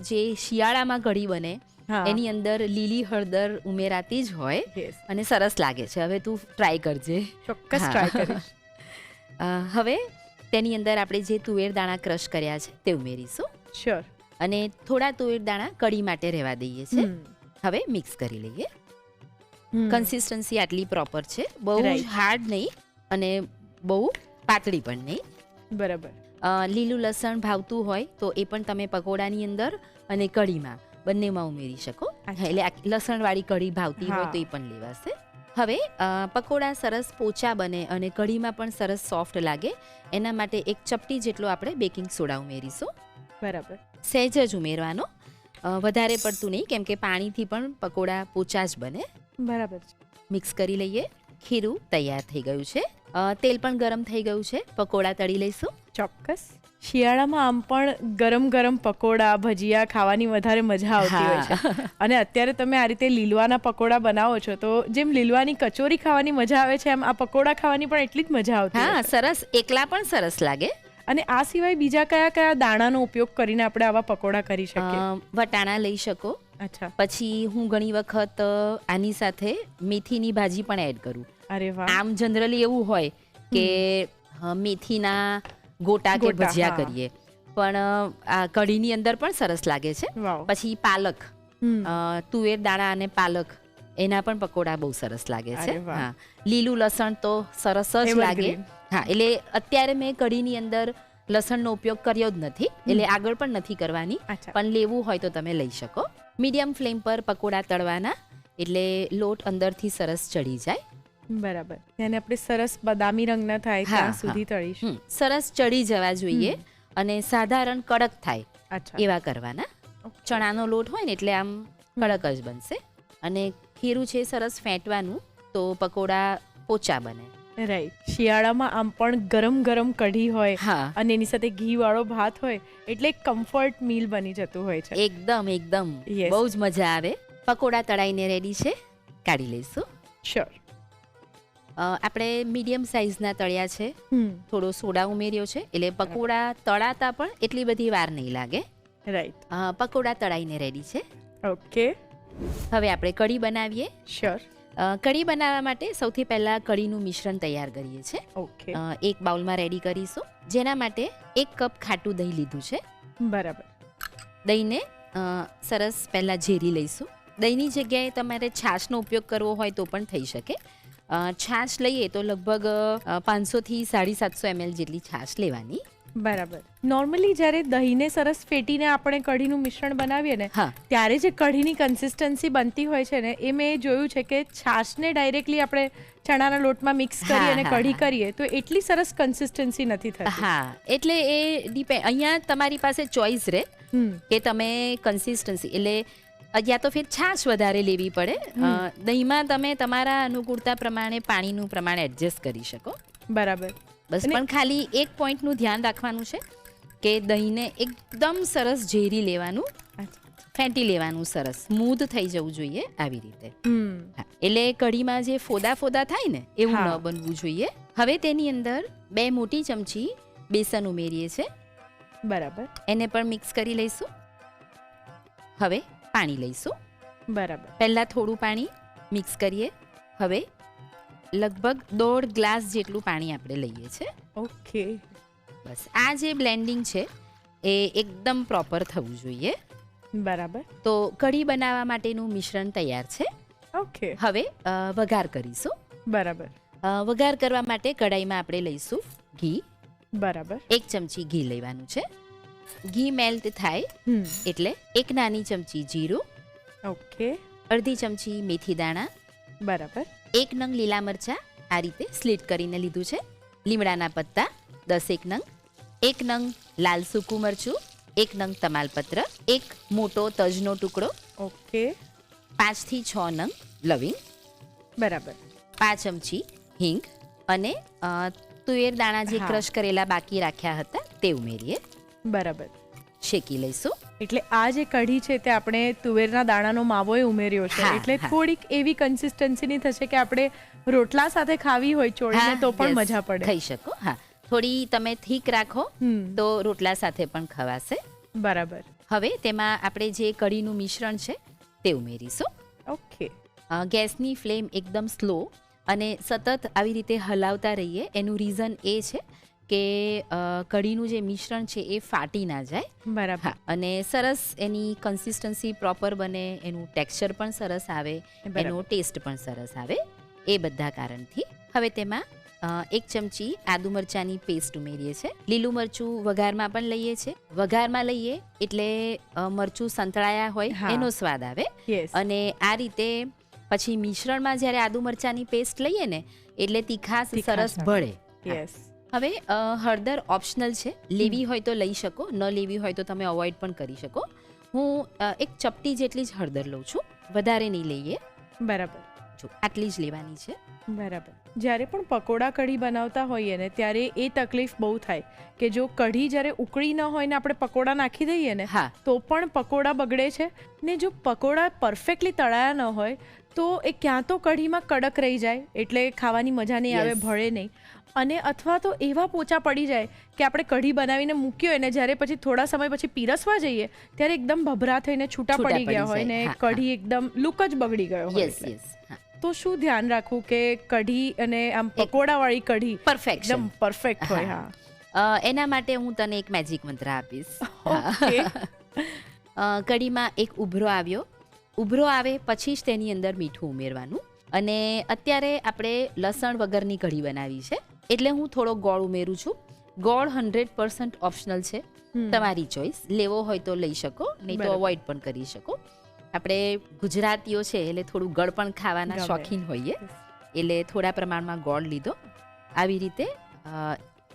D: જે શિયાળામાં કઢી બને
A: હા.
D: એની અંદર લીલી હળદર ઉમેરાતી જ હોય
A: Yes.
D: અને સરસ લાગે છે. હવે તું ટ્રાય કરજે.
A: ચોક્કસ
D: હા.
A: ટ્રાય કરીશ.
D: હવે તેની અંદર આપણે જે તુવેર દાણા ક્રશ કર્યા છે તે ઉમેરીશું
A: શ્યોર.
D: અને થોડા તુવેર દાણા કઢી માટે રહેવા દઈએ છે. હવે મિક્સ કરી લઈએ. કન્સિસ્ટન્સી આટલી પ્રોપર છે, બહુ
A: Right.
D: હાર્ડ નહીં અને બહુ પાતળી પણ નહીં.
A: બરાબર.
D: લીલું લસણ ભાવતું હોય તો એ પણ તમે પકોડાની અંદર અને કઢીમાં બંનેમાં ઉમેરી શકો.
A: અચ્છા.
D: એટલે લસણવાળી કઢી ભાવતી હોય
A: હા.
D: તો એ પણ લેવાશે. હવે પકોડા સરસ પોચા બને અને કઢીમાં પણ સરસ સોફ્ટ લાગે એના માટે 1 ચપટી જેટલો આપણે બેકિંગ સોડા ઉમેરીશું.
A: બરાબર.
D: સહેજ જ ઉમેરવાનો, વધારે પડતું નહીં, કેમ કે પાણીથી પણ પકોડા પોચા જ બને.
A: બરાબર છે.
D: મિક્સ કરી લઈએ. ખીરું તૈયાર થઈ ગયું છે. તેલ પણ ગરમ થઈ ગયું છે. પકોડા તળી લઈશું.
A: ચોક્કસ. શિયાળામાં આમ પણ ગરમ ગરમ પકોડા ભજીયા ખાવાની વધારે મજા આવતી હોય છે, અને અત્યારે તમે આ રીતે લીલવાના પકોડા બનાવો છો તો જેમ લીલવાની કચોરી ખાવાની મજા આવે છે એમ આ પકોડા ખાવાની પણ એટલી જ મજા આવતી
D: હા,
A: હોય છે.
D: સરસ. એકલા પણ સરસ લાગે.
A: અને આ સિવાય બીજા કયા કયા દાણાનો ઉપયોગ કરીને આપણે આવા પકોડા કરી શકીએ?
D: વટાણા લઈ શકો.
A: અચ્છા.
D: પછી હું ઘણી વખત આની સાથે મેથીની ભાજી પણ એડ કરું.
A: અરે વાહ.
D: આમ જનરલી એવું હોય કે મેથીના ગોટા કે
A: ગોટા,
D: ભજીયા
A: હા.
D: કરીએ, પણ આ કઢીની અંદર પણ સરસ લાગે છે.
A: વાવ.
D: પછી પાલક, તુવેર દાણા અને પાલક એના પણ પકોડા બહુ સરસ લાગે છે.
A: અરે વાહ.
D: હા, લીલું લસણ તો સરસ જ લાગે.
A: Evergreen.
D: હા, એટલે અત્યારે મેં કઢીની અંદર લસણનો ઉપયોગ કર્યો જ નથી, એટલે આગળ પણ નથી કરવાની.
A: અચ્છા.
D: પણ લેવું હોય તો તમે લઈ શકો. મીડિયમ ફ્લેમ પર પકોડા તળવાના, એટલે લોટ અંદરથી સરસ ચડી જાય.
A: બરાબર. એને આપણે સરસ બદામી રંગના થાય
D: હા,
A: ત્યાં સુધી
D: હા.
A: તળીશું.
D: સરસ ચડી જવા જોઈએ અને સાધારણ કડક થાય
A: અચ્છા.
D: એવા કરવાના. ચણાનો લોટ હોય ને એટલે આમ કડક જ બનશે. અને ખીરું છે સરસ ફેંટવાનું તો પકોડા પોચા બને.
A: રાઈટ. શિયાળામાં આમ પણ ગરમ ગરમ કઢી હોય
D: હા,
A: અને એની સાથે ઘી વાળો ભાત હોય એટલે એક કમ્ફર્ટ મીલ બની જતું હોય છે.
D: એકદમ એકદમ
A: Yes.
D: બહુ જ મજા આવે. પકોડા તળાઈને રેડી છે, કાઢી લઈશું.
A: શ્યોર.
D: આપણે મીડિયમ સાઇઝના તળ્યા છે. થોડો સોડા ઉમેર્યો છે એટલે પકોડા તળાતા પણ એટલી બધી વાર નહીં લાગે.
A: રાઈટ.
D: પકોડા તળાઈને રેડી છે.
A: ઓકે.
D: હવે આપણે કઢી બનાવીએ.
A: શ્યોર.
D: કઢી બનાવવા માટે સૌથી પહેલાં કઢીનું મિશ્રણ તૈયાર કરીએ છીએ.
A: ઓકે.
D: એક બાઉલમાં રેડી કરીશું, જેના માટે 1 કપ ખાટું દહીં લીધું છે.
A: બરાબર.
D: દહીંને સરસ પહેલાં ઝેરી લઈશું. દહીંની જગ્યાએ તમારે છાશનો ઉપયોગ કરવો હોય તો પણ થઈ શકે. છાશ લઈએ તો લગભગ 500 થી 750 ml જેટલી છાશ લેવાની.
A: બરાબર. નોર્મલી જ્યારે દહીંને સરસ ફેટીને આપણે કઢીનું મિશ્રણ બનાવીએ ને
D: હા,
A: ત્યારે જે કઢીની કન્સિસ્ટન્સી બનતી હોય છે ને એ મેં જોયું છે કે છાશને ડાયરેક્ટલી આપણે ચણાના લોટમાં મિક્સ કરી
D: હા,
A: અને
D: હા,
A: કઢી
D: હા.
A: કરીએ તો એટલી સરસ કન્સિસ્ટન્સી નથી થતી.
D: હા, એટલે એ ડિપેન્ડ. અહીંયા તમારી પાસે ચોઈસ રહે કે તમે કન્સિસ્ટન્સી એટલે યા તો ફિર છાશ વધારે લેવી પડે. દહીંમાં તમે તમારા અનુકૂળતા પ્રમાણે પાણીનું પ્રમાણ એડજસ્ટ કરી શકો.
A: બરાબર.
D: બસ.
A: અને-
D: પણ ખાલી એક પોઈન્ટનું ધ્યાન રાખવાનું છે કે દહીંને એકદમ સરસ ઝેરી લેવાનું, ફેંટી લેવાનું, સરસ સ્મૂધ થઈ જવું જોઈએ આવી રીતે. હા, એટલે કઢીમાં જે ફોદા ફોદા થાય ને એવું
A: હા.
D: ન બનવું જોઈએ. હવે તેની અંદર 2 મોટી ચમચી બેસન ઉમેરીએ છે.
A: બરાબર.
D: એને પણ મિક્સ કરી લઈશું. હવે પાણી લઈશું.
A: બરાબર.
D: પહેલાં થોડું પાણી મિક્સ કરીએ. હવે લગભગ 1.5 ગ્લાસ જેટલું પાણી આપણે લઈએ છીએ.
A: ઓકે.
D: બસ આ જે બ્લેન્ડિંગ છે એ એકદમ પ્રોપર થવું જોઈએ.
A: બરાબર.
D: તો કઢી બનાવવા માટેનું મિશ્રણ તૈયાર છે.
A: ઓકે.
D: હવે વઘાર કરીશું.
A: બરાબર.
D: વઘાર કરવા માટે કઢાઈમાં આપણે લઈશું ઘી.
A: બરાબર.
D: 1 ચમચી ઘી લેવાનું છે. ઘી મેલ્ટ થાય એટલે 1 નાની ચમચી જીરું,
A: ઓકે.
D: અડધી ચમચી મેથી દાણા,
A: બરાબર.
D: 1 નંગ લીલા મરચાં આ રીતે સ્લીટ કરીને લીધું છે, લીમડાના પત્તા 10 નંગ, 1 નંગ લાલ સૂકું મરચું, 1 નંગ તમાલપત્ર, 1 મોટો તજનો ટુકડો,
A: ઓકે.
D: 5 થી 6 નંગ લવિંગ,
A: બરાબર.
D: 5 ચમચી હિંગ અને તુવેર દાણા જે
A: હા.
D: ક્રશ કરેલા બાકી રાખ્યા હતા તે ઉમેરીએ.
A: બરાબર.
D: શેકી લઈશું.
A: એટલે આ જે કઢી છે તે આપણે તુવેરના દાણાનો માવોય ઉમેર્યો છે,
D: હા,
A: એટલે
D: હા.
A: થોડીક એવી કન્સિસ્ટન્સીની થશે કે આપણે રોટલા સાથે ખાવી હોય ચોળીને તો પણ
D: yes,
A: મજા પડે.
D: ખાઈ શકો. હા, થોડી તમે થીક રાખો તો રોટલા સાથે પણ ખવાશે.
A: બરાબર.
D: હવે તેમાં આપણે જે કઢીનું મિશ્રણ છે તે ઉમેરીશું.
A: ઓકે.
D: ગેસની ફ્લેમ એકદમ સ્લો અને સતત આવી રીતે હલાવતા રહીએ. એનું રીઝન એ છે કે કઢીનું જે મિશ્રણ છે એ ફાટી ના જાય.
A: બરાબર.
D: હા, અને સરસ એની કન્સિસ્ટન્સી પ્રોપર બને, એનું ટેક્સચર પણ સરસ આવે,
A: બરાબર.
D: એનો ટેસ્ટ પણ સરસ આવે, એ બધા કારણથી. હવે તેમાં 1 ચમચી આદુ મરચાંની પેસ્ટ ઉમેરીએ છીએ. લીલું મરચું વઘારમાં પણ લઈએ છીએ. વઘારમાં લઈએ એટલે મરચું સંતળાયા હોય
A: હા.
D: એનો સ્વાદ આવે.
A: યસ.
D: અને આ રીતે પછી મિશ્રણમાં જ્યારે આદુ મરચાંની પેસ્ટ લઈએ ને એટલે તીખાશ સરસ
A: આવે.
D: ભળે.
A: યસ.
D: હવે હળદર ઓપ્શનલ છે, લેવી હોય તો લઈ શકો, ન લેવી હોય તો તમે અવોઇડ પણ કરી શકો. હું 1 ચપટી જેટલી જ હળદર લઉં છું, વધારે નહીં લઈએ.
A: બરાબર.
D: જો આટલી જ લેવાની છે.
A: બરાબર. જ્યારે પણ પકોડા કઢી બનાવતા હોઈએ ને ત્યારે એ તકલીફ બહુ થાય કે જો કઢી જ્યારે ઉકળી ન હોય ને આપણે પકોડા નાખી દઈએ ને
D: હા.
A: તો પણ પકોડા બગડે છે, ને જો પકોડા પરફેક્ટલી તળાયા ન હોય તો એ ક્યાં તો કઢીમાં કડક રહી જાય એટલે ખાવાની મજા નહીં આવે,
D: Yes.
A: ભળે નહીં, અને અથવા તો એવા પોચા પડી જાય કે આપણે કઢી બનાવીને મૂક્યો અને જ્યારે પછી થોડા સમય પછી પીરસવા જઈએ ત્યારે એકદમ ભભરા થઈને છૂટા
D: છૂટા
A: પડી ગયા
D: પડી
A: હોય
D: જાય.
A: ને
D: હા,
A: કઢી એકદમ લુક જ બગડી ગયો હોય.
D: યસ
A: એટલે.
D: યસ. હા,
A: તો શું ધ્યાન રાખવું કે કઢી અને આમ પકોડાવાળી કઢી
D: પરફેક્શન.
A: એકદમ પરફેક્ટ હોય? હા.
D: એના માટે હું તને એક મેજિક મંત્ર આપીશ.
A: ઓકે.
D: કઢીમાં એક ઉભરો આવ્યો, ઉભરો આવે પછી જ તેની અંદર મીઠું ઉમેરવાનું. અને અત્યારે આપણે લસણ વગરની કઢી બનાવી છે એટલે હું થોડો ગોળ ઉમેરું છું. ગોળ 100% ઓપ્શનલ છે, તમારી ચોઈસ. લેવો હોય તો લઈ શકો, નહીં તો
A: બરાબર.
D: અવોઇડ પણ કરી શકો. આપણે ગુજરાતીઓ છે એટલે થોડું ગળ પણ ખાવાના
A: ગમે.
D: શોખીન હોઈએ, એટલે થોડા પ્રમાણમાં ગોળ લીધો. આવી રીતે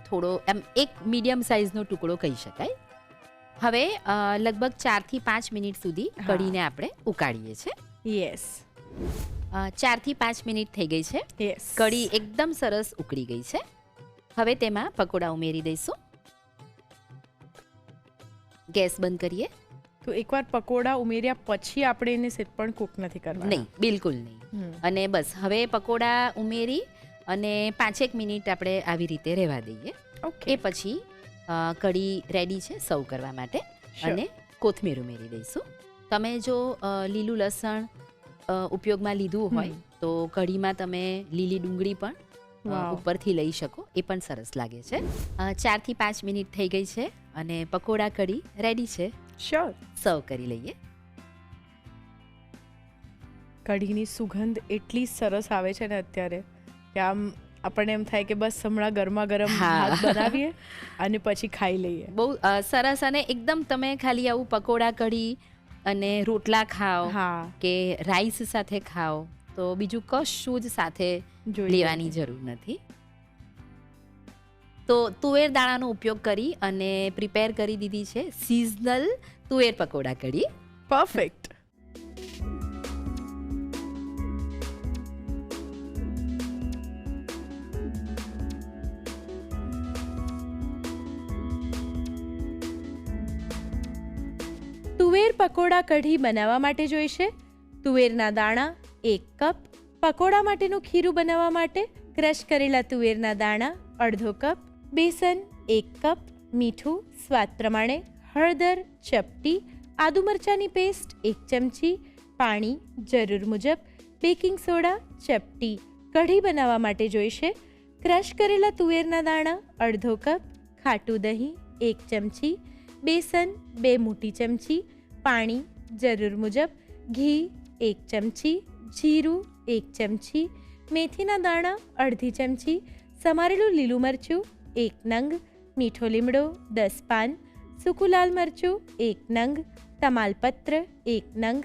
D: થોડો એમ એક મીડિયમ સાઇઝનો ટુકડો કહી શકાય. હવે લગભગ 4 થી 5 મિનિટ સુધી
A: હા.
D: કઢીને આપણે ઉકાળીએ છીએ.
A: યસ.
D: 4 થી 5 મિનિટ થઈ ગઈ છે.
A: યસ.
D: કઢી એકદમ સરસ ઉકળી ગઈ છે. હવે તેમાં પકોડા ઉમેરી દઈશું. ગેસ બંધ કરીએ.
A: તો એકવાર પકોડા ઉમેર્યા પછી આપણે એને સેટ પણ કૂક નથી કરવાના?
D: નહીં, બિલકુલ નહીં. અને બસ હવે પકોડા ઉમેરી અને 5 મિનિટ આપણે આવી રીતે રહેવા દઈએ.
A: ઓકે.
D: એ પછી કઢી રેડી છે સર્વ કરવા માટે.
A: Sure.
D: અને કોથમીર ઉમેરી દઈશું. તમે જો લીલું લસણ ઉપયોગમાં લીધું હોય તો કઢીમાં તમે લીલી ડુંગળી પણ
A: Wow.
D: ઉપરથી લઈ શકો, એ પણ સરસ લાગે છે. 4 થી 5 મિનિટ થઈ ગઈ છે અને પકોડા કઢી રેડી છે.
A: શ્યોર.
D: સર્વ કરી લઈએ.
A: કઢીની સુગંધ એટલી સરસ આવે છે ને અત્યારે કે આમ આપણને એમ થાય કે બસ હમણાં ગરમા ગરમ
D: હા.
A: ભાત બનાવીએ અને પછી ખાઈ લઈએ.
D: બહુ સરસ. અને એકદમ તમે ખાલી આવું પકોડા કઢી અને રોટલા ખાઓ
A: હા.
D: કે રાઈસ સાથે ખાઓ તો બીજું કશું જ સાથે
A: જોઈ
D: લેવાની જરૂર નથી. તો તુવેર દાણાનો ઉપયોગ કરી અને પ્રિપેર કરી દીધી છે સિઝનલ તુવેર પકોડા કઢી.
A: પરફેક્ટ. તુવેર પકોડા કઢી બનાવવા માટે જોઈશે તુવેરના દાણા 1 કપ. પકોડા માટેનું ખીરું બનાવવા માટે ક્રશ કરેલા તુવેરના દાણા અડધો કપ, બેસન 1 કપ, મીઠું સ્વાદ પ્રમાણે, હળદર ચપટી, આદુ મરચાંની પેસ્ટ 1 ચમચી, પાણી જરૂર મુજબ, બેકિંગ સોડા ચપટી. કઢી બનાવવા માટે જોઈશે ક્રશ કરેલા તુવેરના દાણા અડધો કપ, ખાટું દહીં 1 ચમચી, બેસન 2 મોટી ચમચી, પાણી જરૂર મુજબ, ઘી 1 ચમચી, જીરું 1 ચમચી, મેથીના દાણા અડધી ચમચી, સમારેલું લીલું મરચું 1 નંગ, મીઠો લીમડો 10 પાન, સૂકું લાલ મરચું 1 નંગ, તમાલપત્ર 1 નંગ,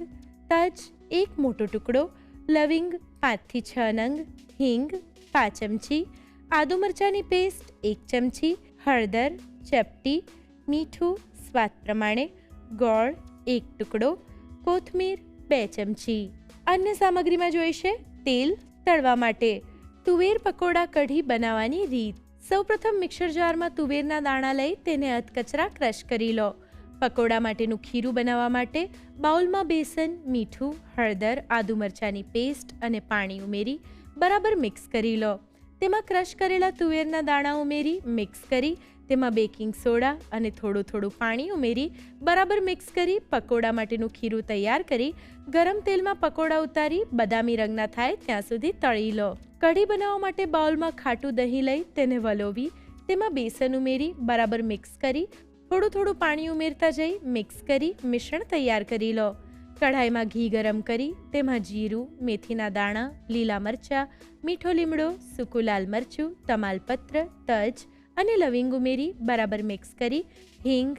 A: તજ 1 મોટો ટુકડો, લવિંગ 5 થી 6 નંગ, હિંગ 5 ચમચી, આદુ મરચાંની પેસ્ટ 1 ચમચી, હળદર ચપટી, મીઠું સ્વાદ પ્રમાણે, ગોળ 1 ટુકડો, કોથમીર 2 ચમચી. અન્ય સામગ્રીમાં જોઈશે તેલ તળવા માટે. તુવેર પકોડા કઢી બનાવવાની રીત. સૌપ્રથમ મિક્સર જારમાં તુવેરના દાણા લઈ તેને અધકચરા ક્રશ કરી લો. પકોડા માટેનું ખીરું બનાવવા માટે બાઉલમાં બેસન, મીઠું, હળદર, આદુ મરચાંની પેસ્ટ અને પાણી ઉમેરી બરાબર મિક્સ કરી લો. તેમાં ક્રશ કરેલા તુવેરના દાણા ઉમેરી મિક્સ કરી તેમાં બેકિંગ સોડા અને થોડું પાણી ઉમેરી બરાબર મિક્સ કરી પકોડા માટેનું ખીરું તૈયાર કરી ગરમ તેલમાં પકોડા ઉતારી બદામી રંગના થાય ત્યાં સુધી તળી લો. કઢી બનાવવા માટે બાઉલમાં ખાટું દહીં લઈ તેને વલોવી તેમાં બેસન ઉમેરી બરાબર મિક્સ કરી થોડું પાણી ઉમેરતા જઈ મિક્સ કરી મિશ્રણ તૈયાર કરી લો. કઢાઈમાં ઘી ગરમ કરી તેમાં જીરું, મેથીના દાણા, લીલા મરચાં, મીઠો લીમડો, સૂકું લાલ મરચું, તમાલપત્ર, તજ અને લવિંગ ઉમેરી બરાબર મિક્સ કરી હિંગ,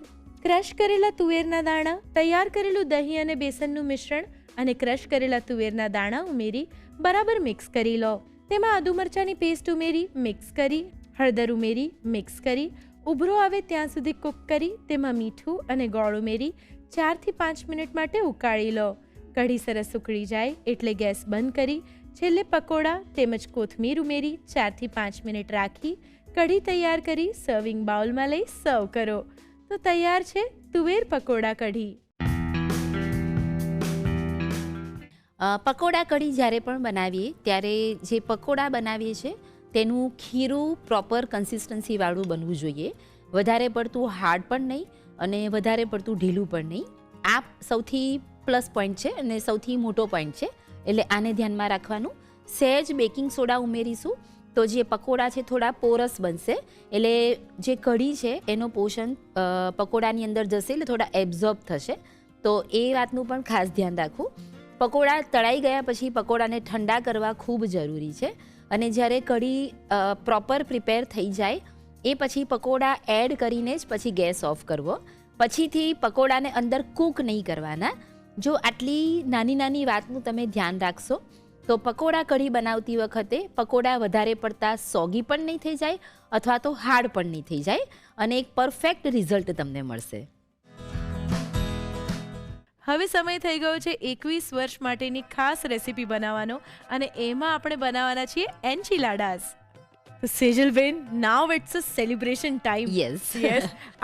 A: ક્રશ કરેલા તુવેરના દાણા, તૈયાર કરેલું દહીં અને બેસનનું મિશ્રણ અને ક્રશ કરેલા તુવેરના દાણા ઉમેરી બરાબર મિક્સ કરી લો. તેમાં આદુ મરચાંની પેસ્ટ ઉમેરી મિક્સ કરી, હળદર ઉમેરી મિક્સ કરી ઉભરો આવે ત્યાં સુધી કૂક કરી તેમાં મીઠું અને ગોળ ઉમેરી 4 થી 5 મિનિટ માટે ઉકાળી લો. કઢી સરસ ઉકળી જાય એટલે ગેસ બંધ કરી છેલ્લે પકોડા તેમજ કોથમીર ઉમેરી 4 થી 5 મિનિટ રાખી કઢી તૈયાર કરી સર્વિંગ બાઉલમાં લઈ સર્વ કરો. તો તૈયાર છે તુવેર પકોડા કઢી.
D: પકોડા કઢી જ્યારે પણ બનાવીએ ત્યારે જે પકોડા બનાવીએ છીએ તેનું ખીરું પ્રોપર કન્સિસ્ટન્સીવાળું બનવું જોઈએ. વધારે પડતું હાર્ડ પણ નહીં અને વધારે પડતું ઢીલું પણ નહીં. આ સૌથી પ્લસ પોઈન્ટ છે અને સૌથી મોટો પોઈન્ટ છે, એટલે આને ધ્યાનમાં રાખવાનું. સહેજ બેકિંગ સોડા ઉમેરીશું તો જે પકોડા છે થોડા પોરસ બનશે, એટલે જે કઢી છે એનો પોષણ પકોડાની અંદર જશે એટલે થોડા એબ્ઝોર્બ થશે. તો એ વાતનું પણ ખાસ ધ્યાન રાખવું. પકોડા તળાઈ ગયા પછી પકોડાને ઠંડા કરવા ખૂબ જરૂરી છે અને જ્યારે કઢી પ્રોપર પ્રિપેર થઈ જાય એ પછી પકોડા એડ કરીને જ પછી ગેસ ઓફ કરવો. પછીથી પકોડાને અંદર કૂક નહીં કરવાના. જો આટલી નાની વાતનું તમે ધ્યાન રાખશો તો પકોડા કઢી બનાવતી વખતે પકોડા વધારે પડતા સોગી પણ નહીં થઈ જાય અથવા તો હાર્ડ પણ નહીં થઈ જાય અને એક પરફેક્ટ રિઝલ્ટ તમને મળશે.
A: હવે સમય થઈ ગયો છે 21 વર્ષ માટેની ખાસ રેસીપી બનાવવાનો અને એમાં આપણે બનાવવાના છીએ enchiladas. Sejalben, now it's a celebration time.
D: Yes.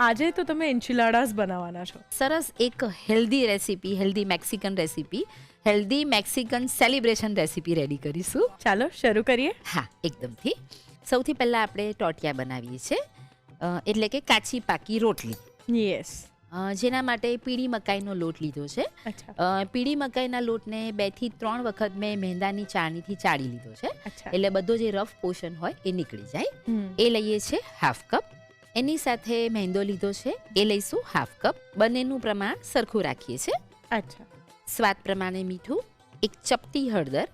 A: આજે તો તમે એન્ચિલાડાસ બનાવવાના છો.
D: સરસ એક healthy recipe, healthy Mexican recipe, healthy Mexican celebration recipe ready કરીશું.
A: ચાલો શરૂ કરીએ.
D: હા, એકદમથી. સૌથી પહેલાં આપણે ટોટિયા બનાવીએ છીએ, એટલે કે કાચી પાકી રોટલી.
A: યસ.
D: જેના માટે પીળી મકાઈનો લોટ લીધો છે. પીળી મકાઈના લોટને 2 થી 3 વખત મેં મેંદાની ચાળણીથી ચાળી લીધો છે, એટલે બધો જે રફ પોર્શન હોય એ નીકળી જાય. એ લઈએ છીએ હાફ કપ. એની સાથે મેંદો લીધો છે એ લઈશું હાફ કપ. બંનેનું પ્રમાણ સરખું રાખીએ છીએ.
A: અચ્છા.
D: સ્વાદ પ્રમાણે મીઠું, 1 ચપટી હળદર,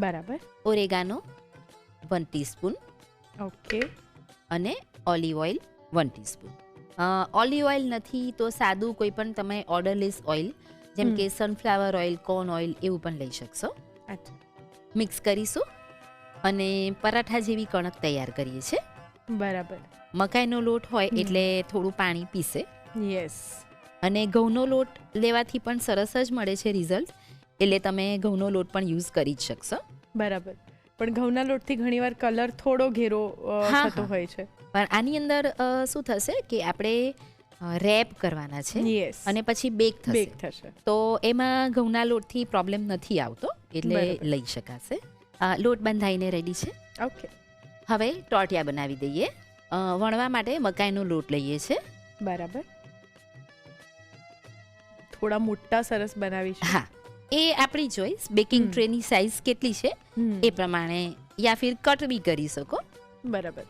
A: બરાબર,
D: ઓરેગાનો 1 ટીસ્પૂન,
A: ઓકે,
D: અને olive oil 1 teaspoon. Olive oil નથી તો સાદું કોઈ પણ તમે ઓર્ડરલેસ ઓઇલ જેમ કે સનફ્લાવર ઓઇલ, કોર્ન ઓઇલ એવું પણ લઈ શકશો. મિક્સ કરીશું અને પરાઠા જેવી કણક તૈયાર કરીએ છીએ.
A: બરાબર.
D: મકાઈનો લોટ હોય એટલે થોડું પાણી પીશે.
A: યસ.
D: અને ઘઉંનો લોટ લેવાથી પણ સરસ જ મળે છે રિઝલ્ટ, એટલે તમે ઘઉંનો લોટ પણ યુઝ કરી જ શકશો.
A: બરાબર. પણ ઘઉંના લોટથી ઘણીવાર કલર થોડો ઘેરો થતો હોય છે.
D: પણ આની અંદર શું થશે કે આપણે રેપ કરવાના છે અને પછી બેક થશે, તો એમાં ઘઉંના લોટથી પ્રોબ્લેમ નથી આવતો, એટલે લઈ શકાશે. લોટ બંધાઈને રેડી છે.
A: ઓકે.
D: હવે ટોટિયા બનાવી દઈએ. વણવા માટે મકાઈનો લોટ લઈએ છીએ.
A: બરાબર. થોડા મોટા સરસ બનાવીશું.
D: હા, એ આપણી ચોઈસ, બેકિંગ ટ્રેની સાઇઝ કેટલી છે એ પ્રમાણે, યા ફિર કટ બી કરી શકો.
A: બરાબર.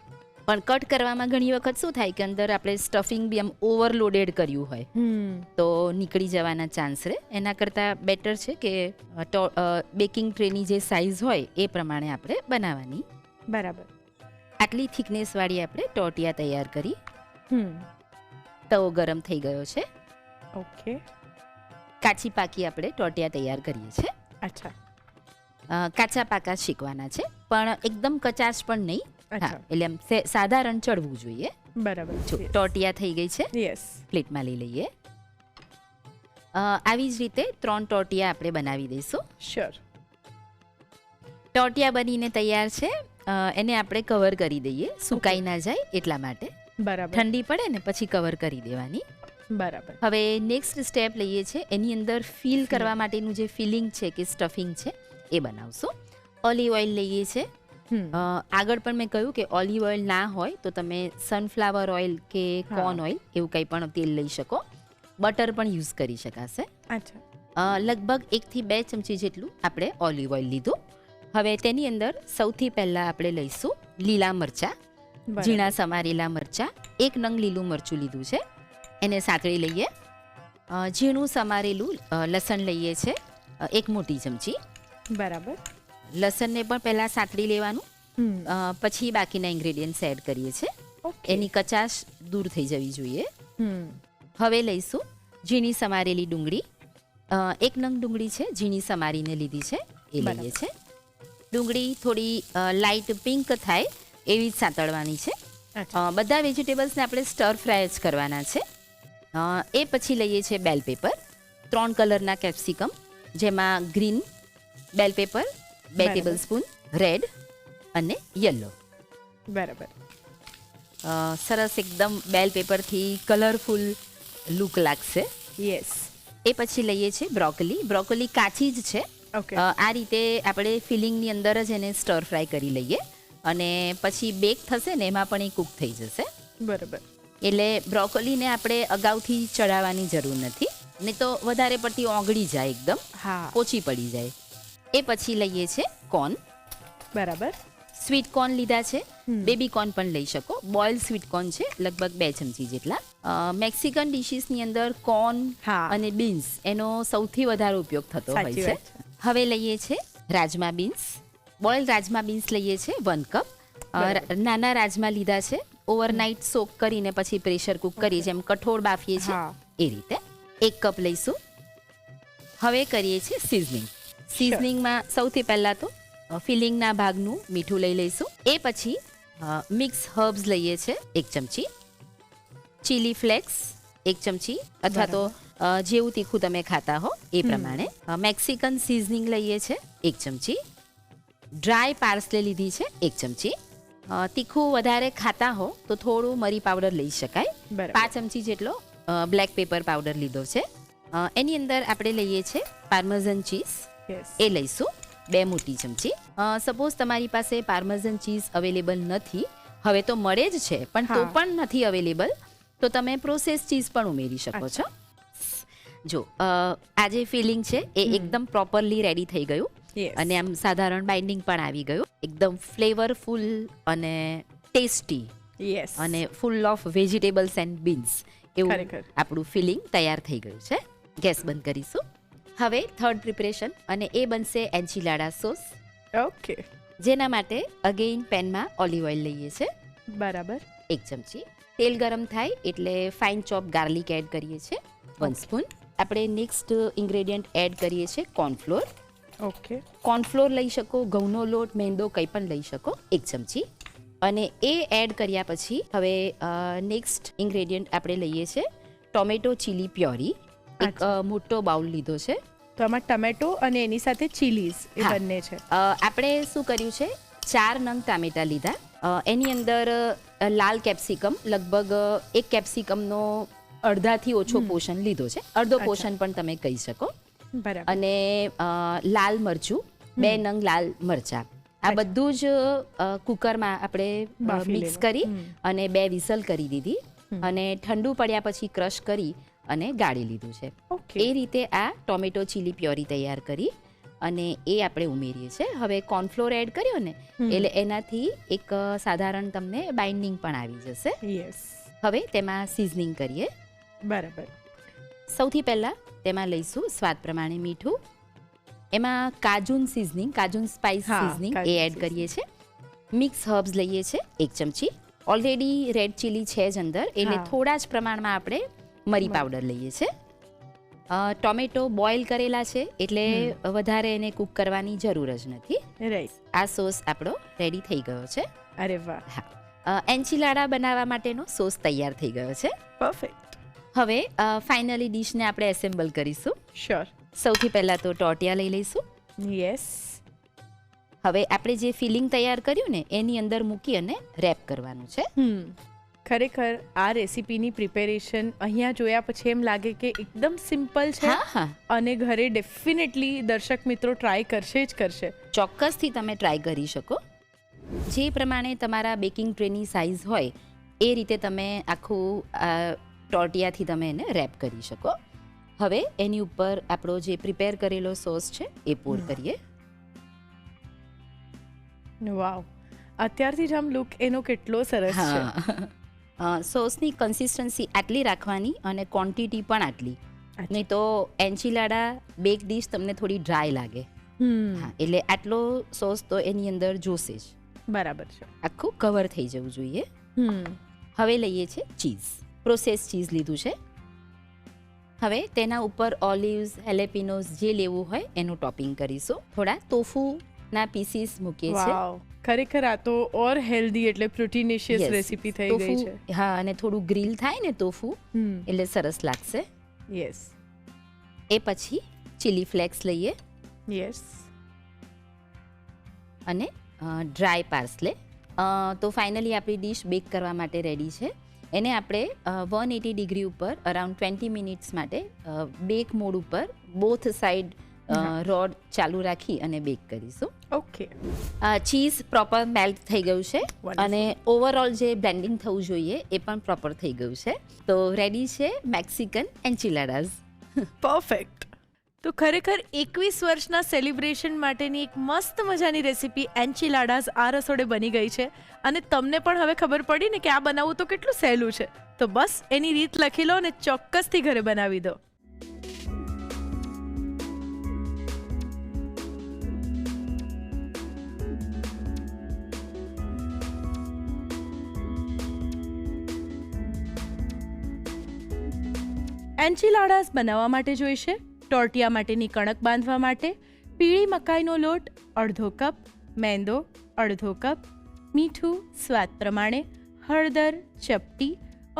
D: પણ કટ કરવામાં ઘણી વખત શું થાય કે અંદર આપણે સ્ટફિંગ બી આમ ઓવરલોડેડ કર્યું હોય તો નીકળી જવાના ચાન્સ રહે. એના કરતાં બેટર છે કે બેકિંગ ટ્રેની જે સાઇઝ હોય એ પ્રમાણે આપણે બનાવવાની.
A: બરાબર.
D: આટલી થિકનેસ વાળી આપણે ટોટિયા તૈયાર કરી. તવો ગરમ થઈ ગયો છે.
A: ઓકે.
D: કાચી પાકી આપણે ટોટિયા તૈયાર કરીએ છીએ.
A: અચ્છા.
D: કાચા પાકા શીખવાના છે, પણ એકદમ કચાશ પણ નહીં.
A: અચ્છા.
D: એટલે આમ સાધારણ ચડવું જોઈએ.
A: બરાબર.
D: જો ટોટિયા થઈ ગઈ છે,
A: યસ.
D: પ્લેટમાં લઈ લઈએ. આવી જ રીતે 3 ટોટિયા આપણે બનાવી દઈશું.
A: શ્યોર.
D: ટોટિયા બનીને તૈયાર છે. એને આપણે કવર કરી દઈએ, સુકાઈ ના જાય એટલા માટે.
A: બરાબર.
D: ઠંડી પડે ને પછી કવર કરી દેવાની.
A: બરાબર.
D: હવે નેક્સ્ટ સ્ટેપ લઈએ છે. એની અંદર ફિલ કરવા માટેનું જે ફિલિંગ છે કે સ્ટફિંગ છે એ બનાવશું. ઓલિવ ઓઇલ લઈએ છે. આગળ પણ મેં કહ્યું કે ઓલિવ ઓઇલ ના હોય તો તમે સનફ્લાવર ઓઇલ કે કોર્ન ઓઇલ એવું કંઈ પણ તેલ લઈ શકો. બટર પણ યુઝ કરી શકાશે.
A: અચ્છા.
D: લગભગ 1 થી 2 ચમચી જેટલું આપણે ઓલિવ ઓઇલ લીધું. હવે તેની અંદર સૌથી પહેલા આપણે લઈશું લીલા મરચાં, ઝીણા સમારેલા મરચાં. 1 નંગ લીલું મરચું લીધું છે, એને સાતળી લઈએ. ઝીણું સમારેલું લસણ લઈએ છે, 1 મોટી ચમચી.
A: બરાબર.
D: લસણને પણ પહેલાં સાતળી લેવાનું, પછી બાકીના ઇન્ગ્રેડિયન્ટ્સ એડ કરીએ છીએ. એની કચાશ દૂર થઈ જવી જોઈએ. હવે લઈશું ઝીણી સમારેલી ડુંગળી. 1 નંગ ડુંગળી છે, ઝીણી સમારીને લીધી છે, એ લઈએ છે. ડુંગળી થોડી લાઇટ પિંક થાય એવી જ સાતળવાની છે. બધા વેજીટેબલ્સને આપણે સ્ટર ફ્રાય જ કરવાના છે. એ પછી લઈએ છીએ બેલ પેપર. 3 કલરના કેપ્સિકમ, જેમાં ગ્રીન બેલ પેપર, 2 ટેબલ સ્પૂન રેડ અને યલો.
A: બરાબર.
D: સરસ એકદમ બેલ પેપરથી કલરફુલ લુક લાગશે.
A: યસ.
D: એ પછી લઈએ છીએ બ્રોકોલી. બ્રોકોલી કાચી જ છે.
A: ઓકે.
D: આ રીતે આપણે ફિલિંગની અંદર જ એને સ્ટર ફ્રાય કરી લઈએ અને પછી બેક થશે ને એમાં પણ એ કૂક થઈ જશે.
A: બરાબર.
D: એટલે બ્રોકોલીને આપણે અગાઉથી ચડાવવાની જરૂર નથી, નહીં તો વધારે પડતી ઓગળી જાય, એકદમ પોચી પડી જાય. એ પછી લઈએ છે કોર્ન.
A: બરાબર.
D: સ્વીટ કોર્ન લીધા છે, બેબી કોર્ન પણ લઈ શકો. બોઇલ સ્વીટ કોર્ન છે, લગભગ 2 ચમચી જેટલા. મેક્સિકન ડિશિસની અંદર કોર્ન અને બીન્સ એનો સૌથી વધારે ઉપયોગ થતો હોય છે. હવે લઈએ છે રાજમા બીન્સ. બોઇલ રાજમા બીન્સ લઈએ છે 1 કપ. નાના રાજમા લીધા છે, ઓવરનાઇટ સોક કરીને પછી પ્રેશર કુક કરીએ, જેમ કઠોળ બાફીએ છીએ એ રીતે. 1 કપ લઈશું. હવે કરીએ છીએ સિઝનિંગ. સિઝનિંગમાં સૌથી પહેલાં તો ફિલિંગના ભાગનું મીઠું લઈ લઈશું. એ પછી મિક્સ હર્બ્સ લઈએ છે 1 ચમચી. ચીલી ફ્લેક્સ 1 ચમચી, અથવા તો જેવું તીખું તમે ખાતા હો એ પ્રમાણે. મેક્સિકન સિઝનિંગ લઈએ છે 1 ચમચી. ડ્રાય પાર્સલે લીધી છે 1 ચમચી. તીખું વધારે ખાતા હો તો થોડું મરી પાવડર લઈ શકાય. 5 ચમચી જેટલો બ્લેક પેપર પાવડર લીધો છે. એની અંદર આપણે લઈએ છીએ પાર્મેઝન ચીઝ. એ લઈશું 2 મોટી ચમચી. સપોઝ તમારી પાસે પાર્મેઝન ચીઝ અવેલેબલ નથી, હવે તો મળે જ છે, પણ તો પણ નથી અવેલેબલ, તો તમે પ્રોસેસ ચીઝ પણ ઉમેરી શકો છો. જો આ જે ફિલિંગ છે એ એકદમ પ્રોપરલી રેડી થઈ ગયું અને આમ સાધારણ બાઇન્ડિંગ પણ આવી ગયું. એકદમ ફ્લેવરફુલ અને ટેસ્ટી અને full of vegetables and beans એવું આપણું ફિલિંગ તૈયાર થઈ ગયું છે. ગેસ બંધ કરીશું. હવે થર્ડ પ્રિપરેશન, અને એ બનશે એન્ચિલાડા સોસ.
A: ઓકે.
D: જેના માટે અગેઇન પેનમાં ઓલિવ ઓઇલ લઈએ છે.
A: બરાબર.
D: 1 ચમચી. તેલ ગરમ થાય એટલે ફાઇન ચોપ ગાર્લિક એડ કરીએ છીએ 1 સ્પૂન. આપણે નેક્સ્ટ ઇન્ગ્રેડિયન્ટ એડ કરીએ છીએ કોર્નફ્લોર.
A: ઓકે.
D: કોર્નફ્લોર લઈ શકો, ઘઉંનો લોટ, મેંદો કંઈ પણ લઈ શકો, 1 ચમચી. અને એ એડ કર્યા પછી હવે નેક્સ્ટ ઇન્ગ્રેડિયન્ટ આપણે લઈએ છીએ ટોમેટો ચીલી પ્યોરી. એક મોટો બાઉલ લીધો છે.
A: તો આમાં ટમેટો અને એની સાથે ચીલીઝ એ બંને છે.
D: આપણે શું કર્યું છે, 4 નંગ ટામેટા લીધા. એની અંદર લાલ કેપ્સિકમ, લગભગ 1 કેપ્સિકમનો અડધાથી ઓછો પોર્શન લીધો છે, અડધો પોર્શન પણ તમે કહી શકો. અને લાલ મરચું, 2 નંગ લાલ મરચા. આ બધું જ કુકરમાં આપણે મિક્સ કરી અને 2 વિસલ કરી દીધી. અને ઠંડુ પડ્યા પછી ક્રશ કરી અને ગાળી લીધું છે.
A: ઓકે
D: એ રીતે આ ટોમેટો ચીલી પ્યોરી તૈયાર કરી અને એ આપણે ઉમેરીએ છીએ. હવે કોર્નફ્લોર એડ કર્યો ને એટલે એનાથી એક સાધારણ તમને બાઇન્ડિંગ પણ આવી જશે.
A: યસ
D: હવે તેમાં સિઝનિંગ કરીએ.
A: બરાબર.
D: સૌથી પહેલાં તેમાં લઈશું સ્વાદ પ્રમાણે મીઠું, એમાં કાજુન સ્પાઇસ
A: હા,
D: સિઝનિંગ એ
A: કાજુ
D: એડ કરીએ છીએ. મિક્સ હર્બ્સ લઈએ છીએ 1 ચમચી. ઓલરેડી રેડ ચીલી છે જ અંદર એટલે
A: હા.
D: થોડા જ પ્રમાણમાં આપણે મરી પાવડર લઈએ છીએ. ટોમેટો બોઇલ કરેલા છે એટલે વધારે એને કૂક કરવાની જરૂર જ નથી.
A: રાઈટ.
D: આ સોસ આપણો રેડી થઈ ગયો છે.
A: અરે વાહ,
D: એન્ચિલાડા બનાવવા માટેનો સોસ તૈયાર થઈ ગયો છે.
A: પરફેક્ટ.
D: હવે ફાઇનલી ડીશને આપણે એસેમ્બલ કરીશું.
A: શ્યોર.
D: સૌથી પહેલાં તો ટોટિયા લઈ લઈશું.
A: યસ.
D: હવે આપણે જે ફિલિંગ તૈયાર કર્યું ને એની અંદર મૂકી અને રેપ કરવાનું છે.
A: ખરેખર આ રેસીપીની પ્રિપેરેશન અહીંયા જોયા પછી એમ લાગે કે એકદમ સિમ્પલ છે
D: હા હા
A: અને ઘરે ડેફિનેટલી દર્શક મિત્રો ટ્રાય કરશે જ કરશે.
D: ચોક્કસથી તમે ટ્રાય કરી શકો. જે પ્રમાણે તમારા બેકિંગ ટ્રેની સાઇઝ હોય એ રીતે તમે આખું ટોર્ટિયાથી તમે એને રેપ કરી શકો. હવે એની ઉપર આપણો જે પ્રિપેર કરેલો સોસ છે એ પોર કરીએ.
A: વાવ, અત્યારથી જ આમ લુક એનો કેટલો સરસ છે.
D: સોસની કન્સિસ્ટન્સી આટલી રાખવાની અને ક્વોન્ટિટી પણ આટલી, નહીં તો એન્ચિલાડા બેક ડીશ તમને થોડી ડ્રાય લાગે. હા, એટલે આટલો સોસ તો એની અંદર જોશે જ.
A: બરાબર છે.
D: આખું કવર થઈ જવું જોઈએ. હવે લઈએ છીએ ચીઝ. પ્રોસેસ ચીઝ લીધું છે. હવે તેના ઉપર ઓલિવ્સ, હેલેપિનોસ જે લેવું હોય એનું ટોપિંગ કરીશું. થોડા ટોફુના પીસીસ મૂકીએ છીએ.
A: વાવ, ખરેખર આ તો ઓર હેલ્ધી એટલે પ્રોટીનેશિયસ
D: Yes.
A: રેસીપી થઈ ગઈ છે.
D: ટોફુ, હા, અને થોડું ગ્રીલ થાય ને ટોફુ એટલે સરસ લાગશે.
A: યસ
D: એ પછી ચીલી ફ્લેક્સ લઈએ
A: યસ.
D: અને ડ્રાય પાર્સલે. તો ફાઇનલી આપણી ડીશ બેક કરવા માટે રેડી છે. એને આપણે 180 ડિગ્રી ઉપર અરાઉન્ડ 20 મિનિટ્સ માટે બેક મોડ ઉપર બોથ સાઈડ રોડ ચાલુ રાખી અને બેક કરીશું.
A: ઓકે.
D: ચીઝ પ્રોપર મેલ્ટ થઈ ગયું છે
A: Wonderful.
D: અને ઓવરઓલ જે બ્લેન્ડિંગ થવું જોઈએ એ પણ પ્રોપર થઈ ગયું છે. તો રેડી છે મેક્સિકન એન્ચિલાડાઝ.
A: પરફેક્ટ. તો ખરેખર 21 વર્ષના સેલિબ્રેશન માટેની એક મસ્ત મજાની રેસીપી એન્ચિલાડાઝ આ રસોડે બની ગઈ છે અને તમને પણ હવે ખબર પડી ને કે આ બનાવવું તો કેટલું સહેલું છે. તો બસ એની રીત લખી લો અને ચોક્કસથી ઘરે બનાવી દો. એન્ચિલાડાઝ બનાવવા માટે જોઈશે ટોર્ટિયા માટેની કણક બાંધવા માટે પીળી મકાઈનો લોટ અડધો કપ, મેંદો અડધો કપ, મીઠું સ્વાદ પ્રમાણે, હળદર ચપટી,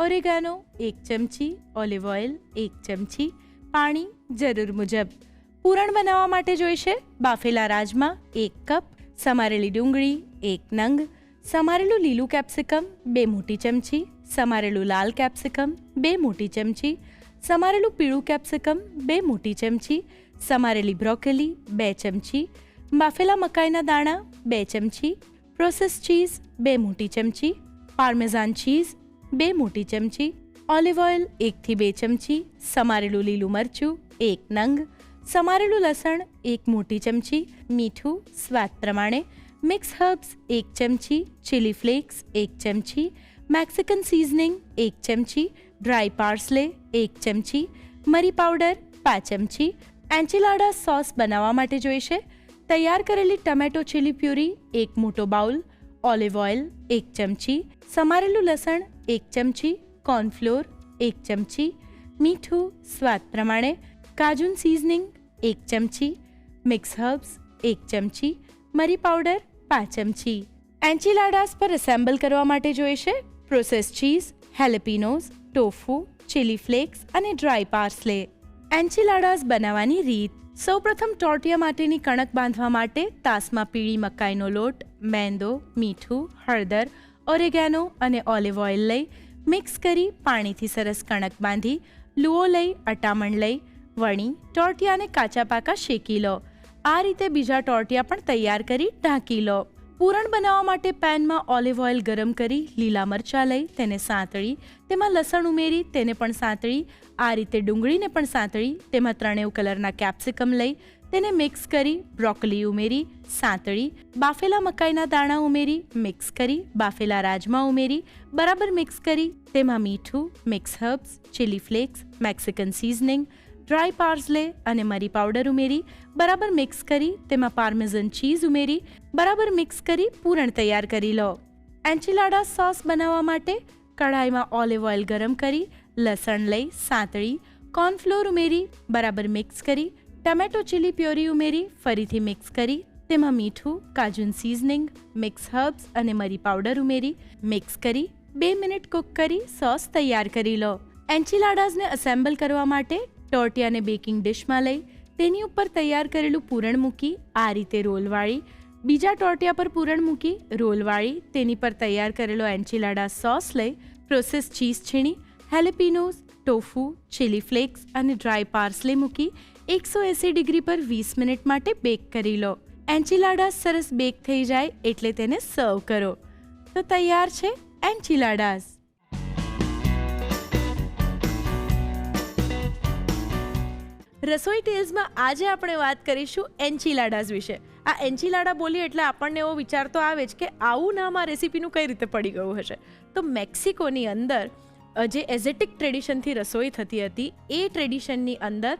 A: ઓરેગાનો 1 ચમચી, ઓલિવ ઓઇલ 1 ચમચી, પાણી જરૂર મુજબ. પૂરણ બનાવવા માટે જોઈશે બાફેલા રાજમા 1 કપ, સમારેલી ડુંગળી 1 નંગ, સમારેલું લીલું કેપ્સિકમ 2 મોટી ચમચી, સમારેલું લાલ કેપ્સિકમ 2 મોટી ચમચી, સમારેલું પીળું કેપ્સિકમ 2 મોટી ચમચી, સમારેલી બ્રોકોલી 2 ચમચી, બાફેલા મકાઈના દાણા 2 ચમચી, પ્રોસેસ ચીઝ 2 મોટી ચમચી, પાર્મેઝાન ચીઝ 2 મોટી ચમચી, ઓલિવ ઓઇલ 1 થી 2 ચમચી, સમારેલું લીલું મરચું 1 નંગ, સમારેલું લસણ 1 મોટી ચમચી, મીઠું સ્વાદ પ્રમાણે, મિક્સ હર્બ્સ 1 ચમચી, ચીલી ફ્લેક્સ 1 ચમચી, મેક્સિકન સિઝનિંગ 1 ચમચી, ડ્રાય પાર્સલે 1 ચમચી, મરી પાવડર 5 ચમચી. એન્ચિલાડા સોસ બનાવવા માટે જોઈશે તૈયાર કરેલી ટમેટો ચીલી પ્યુરી 1 મોટો બાઉલ, ઓલિવ ઓઇલ 1 ચમચી, સમારેલું લસણ 1 ચમચી, કોર્નફ્લોર 1 ચમચી, મીઠું સ્વાદ પ્રમાણે, કાજુન સિઝનિંગ 1 ચમચી, મિક્સ હર્બ્સ 1 ચમચી, મરી પાવડર 5 ચમચી. એન્ચિલાડાસ પર એસેમ્બલ કરવા માટે જોઈશે process cheese, jalapenos, tofu, chilli flakes અને ડ્રાય પાર્સલે. એન્ચિલાડાસ બનાવવાની રીત. સૌપ્રથમ ટોર્ટિયા માટેની કણક બાંધવા માટે તાસમાં પીળી મકાઈનો લોટ, મેંદો, મીઠું, હળદર, ઓરેગાનો અને ઓલિવ ઓઇલ લઈ મિક્સ કરી પાણીથી સરસ કણક બાંધી લુઓ લઈ અટામણ લઈ વણી ટોર્ટિયાને કાચા પાકા શેકી લો. આ રીતે બીજા ટોર્ટિયા પણ તૈયાર કરી ઢાંકી લો. પૂરણ બનાવવા માટે પેનમાં ઓલિવ ઓઇલ ગરમ કરી લીલા મરચાં લઈ તેને સાંતળી, તેમાં લસણ ઉમેરી તેને પણ સાંતળી, આ રીતે ડુંગળીને પણ સાંતળી, તેમાં 3 કલરના કેપ્સિકમ લઈ તેને મિક્સ કરી, બ્રોકોલી ઉમેરી સાંતળી, બાફેલા મકાઈના દાણા ઉમેરી મિક્સ કરી, બાફેલા રાજમા ઉમેરી બરાબર મિક્સ કરી, તેમાં મીઠું, mix herbs, chilli flakes, Mexican seasoning, dry parsley અને મરી પાવડર ઉમેરી બરાબર મિક્સ કરી, તેમાં પાર્મેઝન ચીઝ ઉમેરી બરાબર મિક્સ કરી પૂરણ તૈયાર કરી લો. એન્ચિલાડા સોસ બનાવવા માટે કઢાઈમાં ઓલિવ ઓઇલ ગરમ કરી, લસણ લઈ સાંતળી, કોર્નફ્લોર ઉમેરી બરાબર મિક્સ કરી, ટમેટો ચીલી પ્યોરી ઉમેરી ફરીથી મિક્સ કરી, તેમાં મીઠું, કાજુન સિઝનિંગ, મિક્સ હર્બ્સ અને મરી પાવડર ઉમેરી મિક્સ કરી 2 મિનિટ કૂક કરી સોસ તૈયાર કરી લો. એન્ચિલાડાઝને અસેમ્બલ કરવા માટે ટોર્ટિયાને બેકિંગ ડિશમાં લઈ તેની ઉપર તૈયાર કરેલું પૂરણ મૂકી આ રીતે રોલ વાળી, બીજા ટોર્ટિયા પર પૂરણ મૂકી રોલ વાળી, તેની પર તૈયાર કરેલો એન્ચિલાડા સોસ લઈ પ્રોસેસ ચીઝ છીણી, હેલેપિનોસ, ટોફુ, ચીલી ફ્લેક્સ અને ડ્રાય પાર્સલે મૂકી 180 ડિગ્રી પર 20 મિનિટ માટે બેક કરી લો. એન્ચિલાડાસ સરસ બેક થઈ જાય એટલે તેને સર્વ કરો. તો તૈયાર છે એન્ચિલાડાસ. રસોઈ ટેલ્સમાં આજે આપણે વાત કરીશું એન્ચિલાડાસ વિશે. આ એન્ચિલાડા બોલીએ એટલે આપણને એવો વિચાર તો આવે જ કે આવું નામ આ રેસીપીનું કઈ રીતે પડી ગયું હશે. તો મેક્સિકોની અંદર જે એઝેટિક ટ્રેડિશનથી રસોઈ થતી હતી એ ટ્રેડિશનની અંદર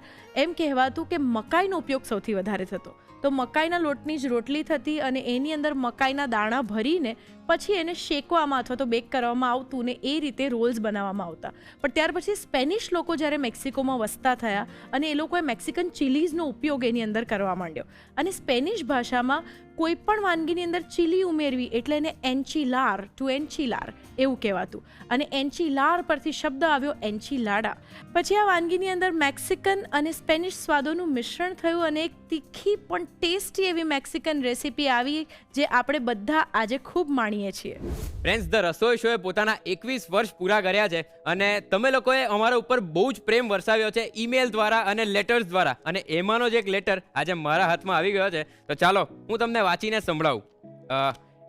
A: એમ કહેવાતું કે મકાઈનો ઉપયોગ સૌથી વધારે થતો. તો મકાઈના લોટની જ રોટલી થતી અને એની અંદર મકાઈના દાણા ભરીને પછી એને શેકવામાં અથવા તો બેક કરવામાં આવતું ને એ રીતે રોલ્સ બનાવવામાં આવતા. પણ ત્યાર પછી સ્પેનિશ લોકો જ્યારે મેક્સિકોમાં વસતા થયા અને એ લોકોએ મેક્સિકન ચીલીઝનો ઉપયોગ એની અંદર કરવા માંડ્યો અને સ્પેનિશ ભાષામાં કોઈ પણ વાનગીની અંદર ચીલી ઉમેરવી એટલે એને એન્ચિલાર ટુ એન્ચિલાર એવું કહેવાતું અને એન્ચિલાર પરથી શબ્દ આવ્યો એન્ચિલાડા. પછી આ વાનગીની અંદર મેક્સિકન અને સ્પેનિશ સ્વાદોનું મિશ્રણ થયું અને એક તીખી પણ ટેસ્ટી એવી મેક્સિકન રેસીપી આવી જે આપણે બધા આજે ખૂબ માણીએ છીએ.
B: ફ્રેન્ડ્સ, ધ રસોઈ શોએ પોતાના 21 વર્ષ પૂરા કર્યા છે અને તમે લોકોએ અમારા ઉપર બહુ જ પ્રેમ વરસાવ્યો છે ઈમેલ દ્વારા અને લેટર્સ દ્વારા અને એમાંનો જ એક લેટર આજે મારા હાથમાં આવી ગયો છે. તો ચાલો હું તમને વાંચીને સંભળાવું.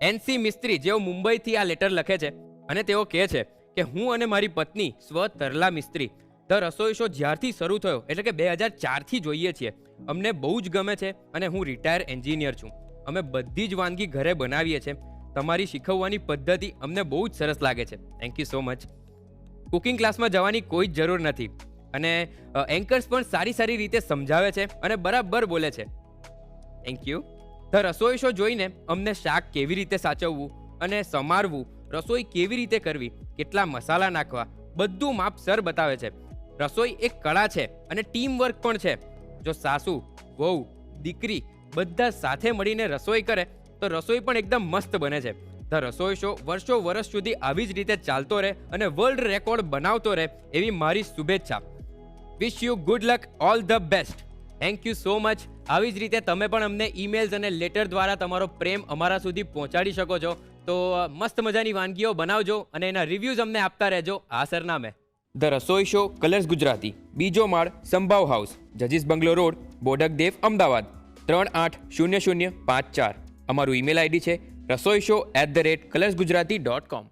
B: એનસી મિસ્ત્રી જેઓ મુંબઈથી આ લેટર લખે છે અને તેઓ કહે છે કે હું અને મારી પત્ની તરલા મિસ્ત્રી ધ રસોઈ શો જ્યારથી શરૂ થયો એટલે કે 2004થી જોઈએ છીએ. અમને બહુ જ ગમે છે અને હું રિટાયર એન્જિનિયર છું. અમે બધી જ વાનગી ઘરે બનાવીએ છીએ. તમારી શીખવવાની પદ્ધતિ અમને બહુ જ સરસ લાગે છે. Thank you so much. Cooking ક્લાસમાં જવાની કોઈ જ જરૂર નથી અને એન્કર્સ પણ સારી રીતે સમજાવે છે અને બરાબર બોલે છે. Thank you. The Rasoi show જોઈને અમને શાક કેવી રીતે સાચવવું અને સમારવું, રસોઈ કેવી રીતે કરવી, કેટલા મસાલા નાખવા, બધું માપસર બતાવે છે. રસોઈ એક કળા છે અને ટીમ વર્ક પણ છે. જો સાસુ, વહુ, દીકરી બધા સાથે મળીને રસોઈ કરે તો રસોઈ પણ એકદમ મસ્ત બને છે. ધ રસોઈ શો વર્ષો સુધી આવી જ રીતે ચાલતો રહે અને વર્લ્ડ રેકોર્ડ બનાવતો રહે એવી મારી શુભેચ્છા. Wish you good luck, all the best. Thank you so much. આવી જ રીતે તમે પણ અમને ઈમેલ્સ અને લેટર દ્વારા તમારો પ્રેમ અમારા સુધી પહોંચાડી શકો છો. તો મસ્ત મજાની વાનગીઓ બનાવજો અને એના રિવ્યૂઝ અમને આપતા રહેજો આ સરનામે. The Rasoi show, colours Gujarati, બીજો માળ, સંભાવ હાઉસ, જજીસ બંગલો રોડ, બોડક દેવ, અમદાવાદ 380054. અમારું ઈમેલ આઈડી છે rasoishow@colorsgujarati.com.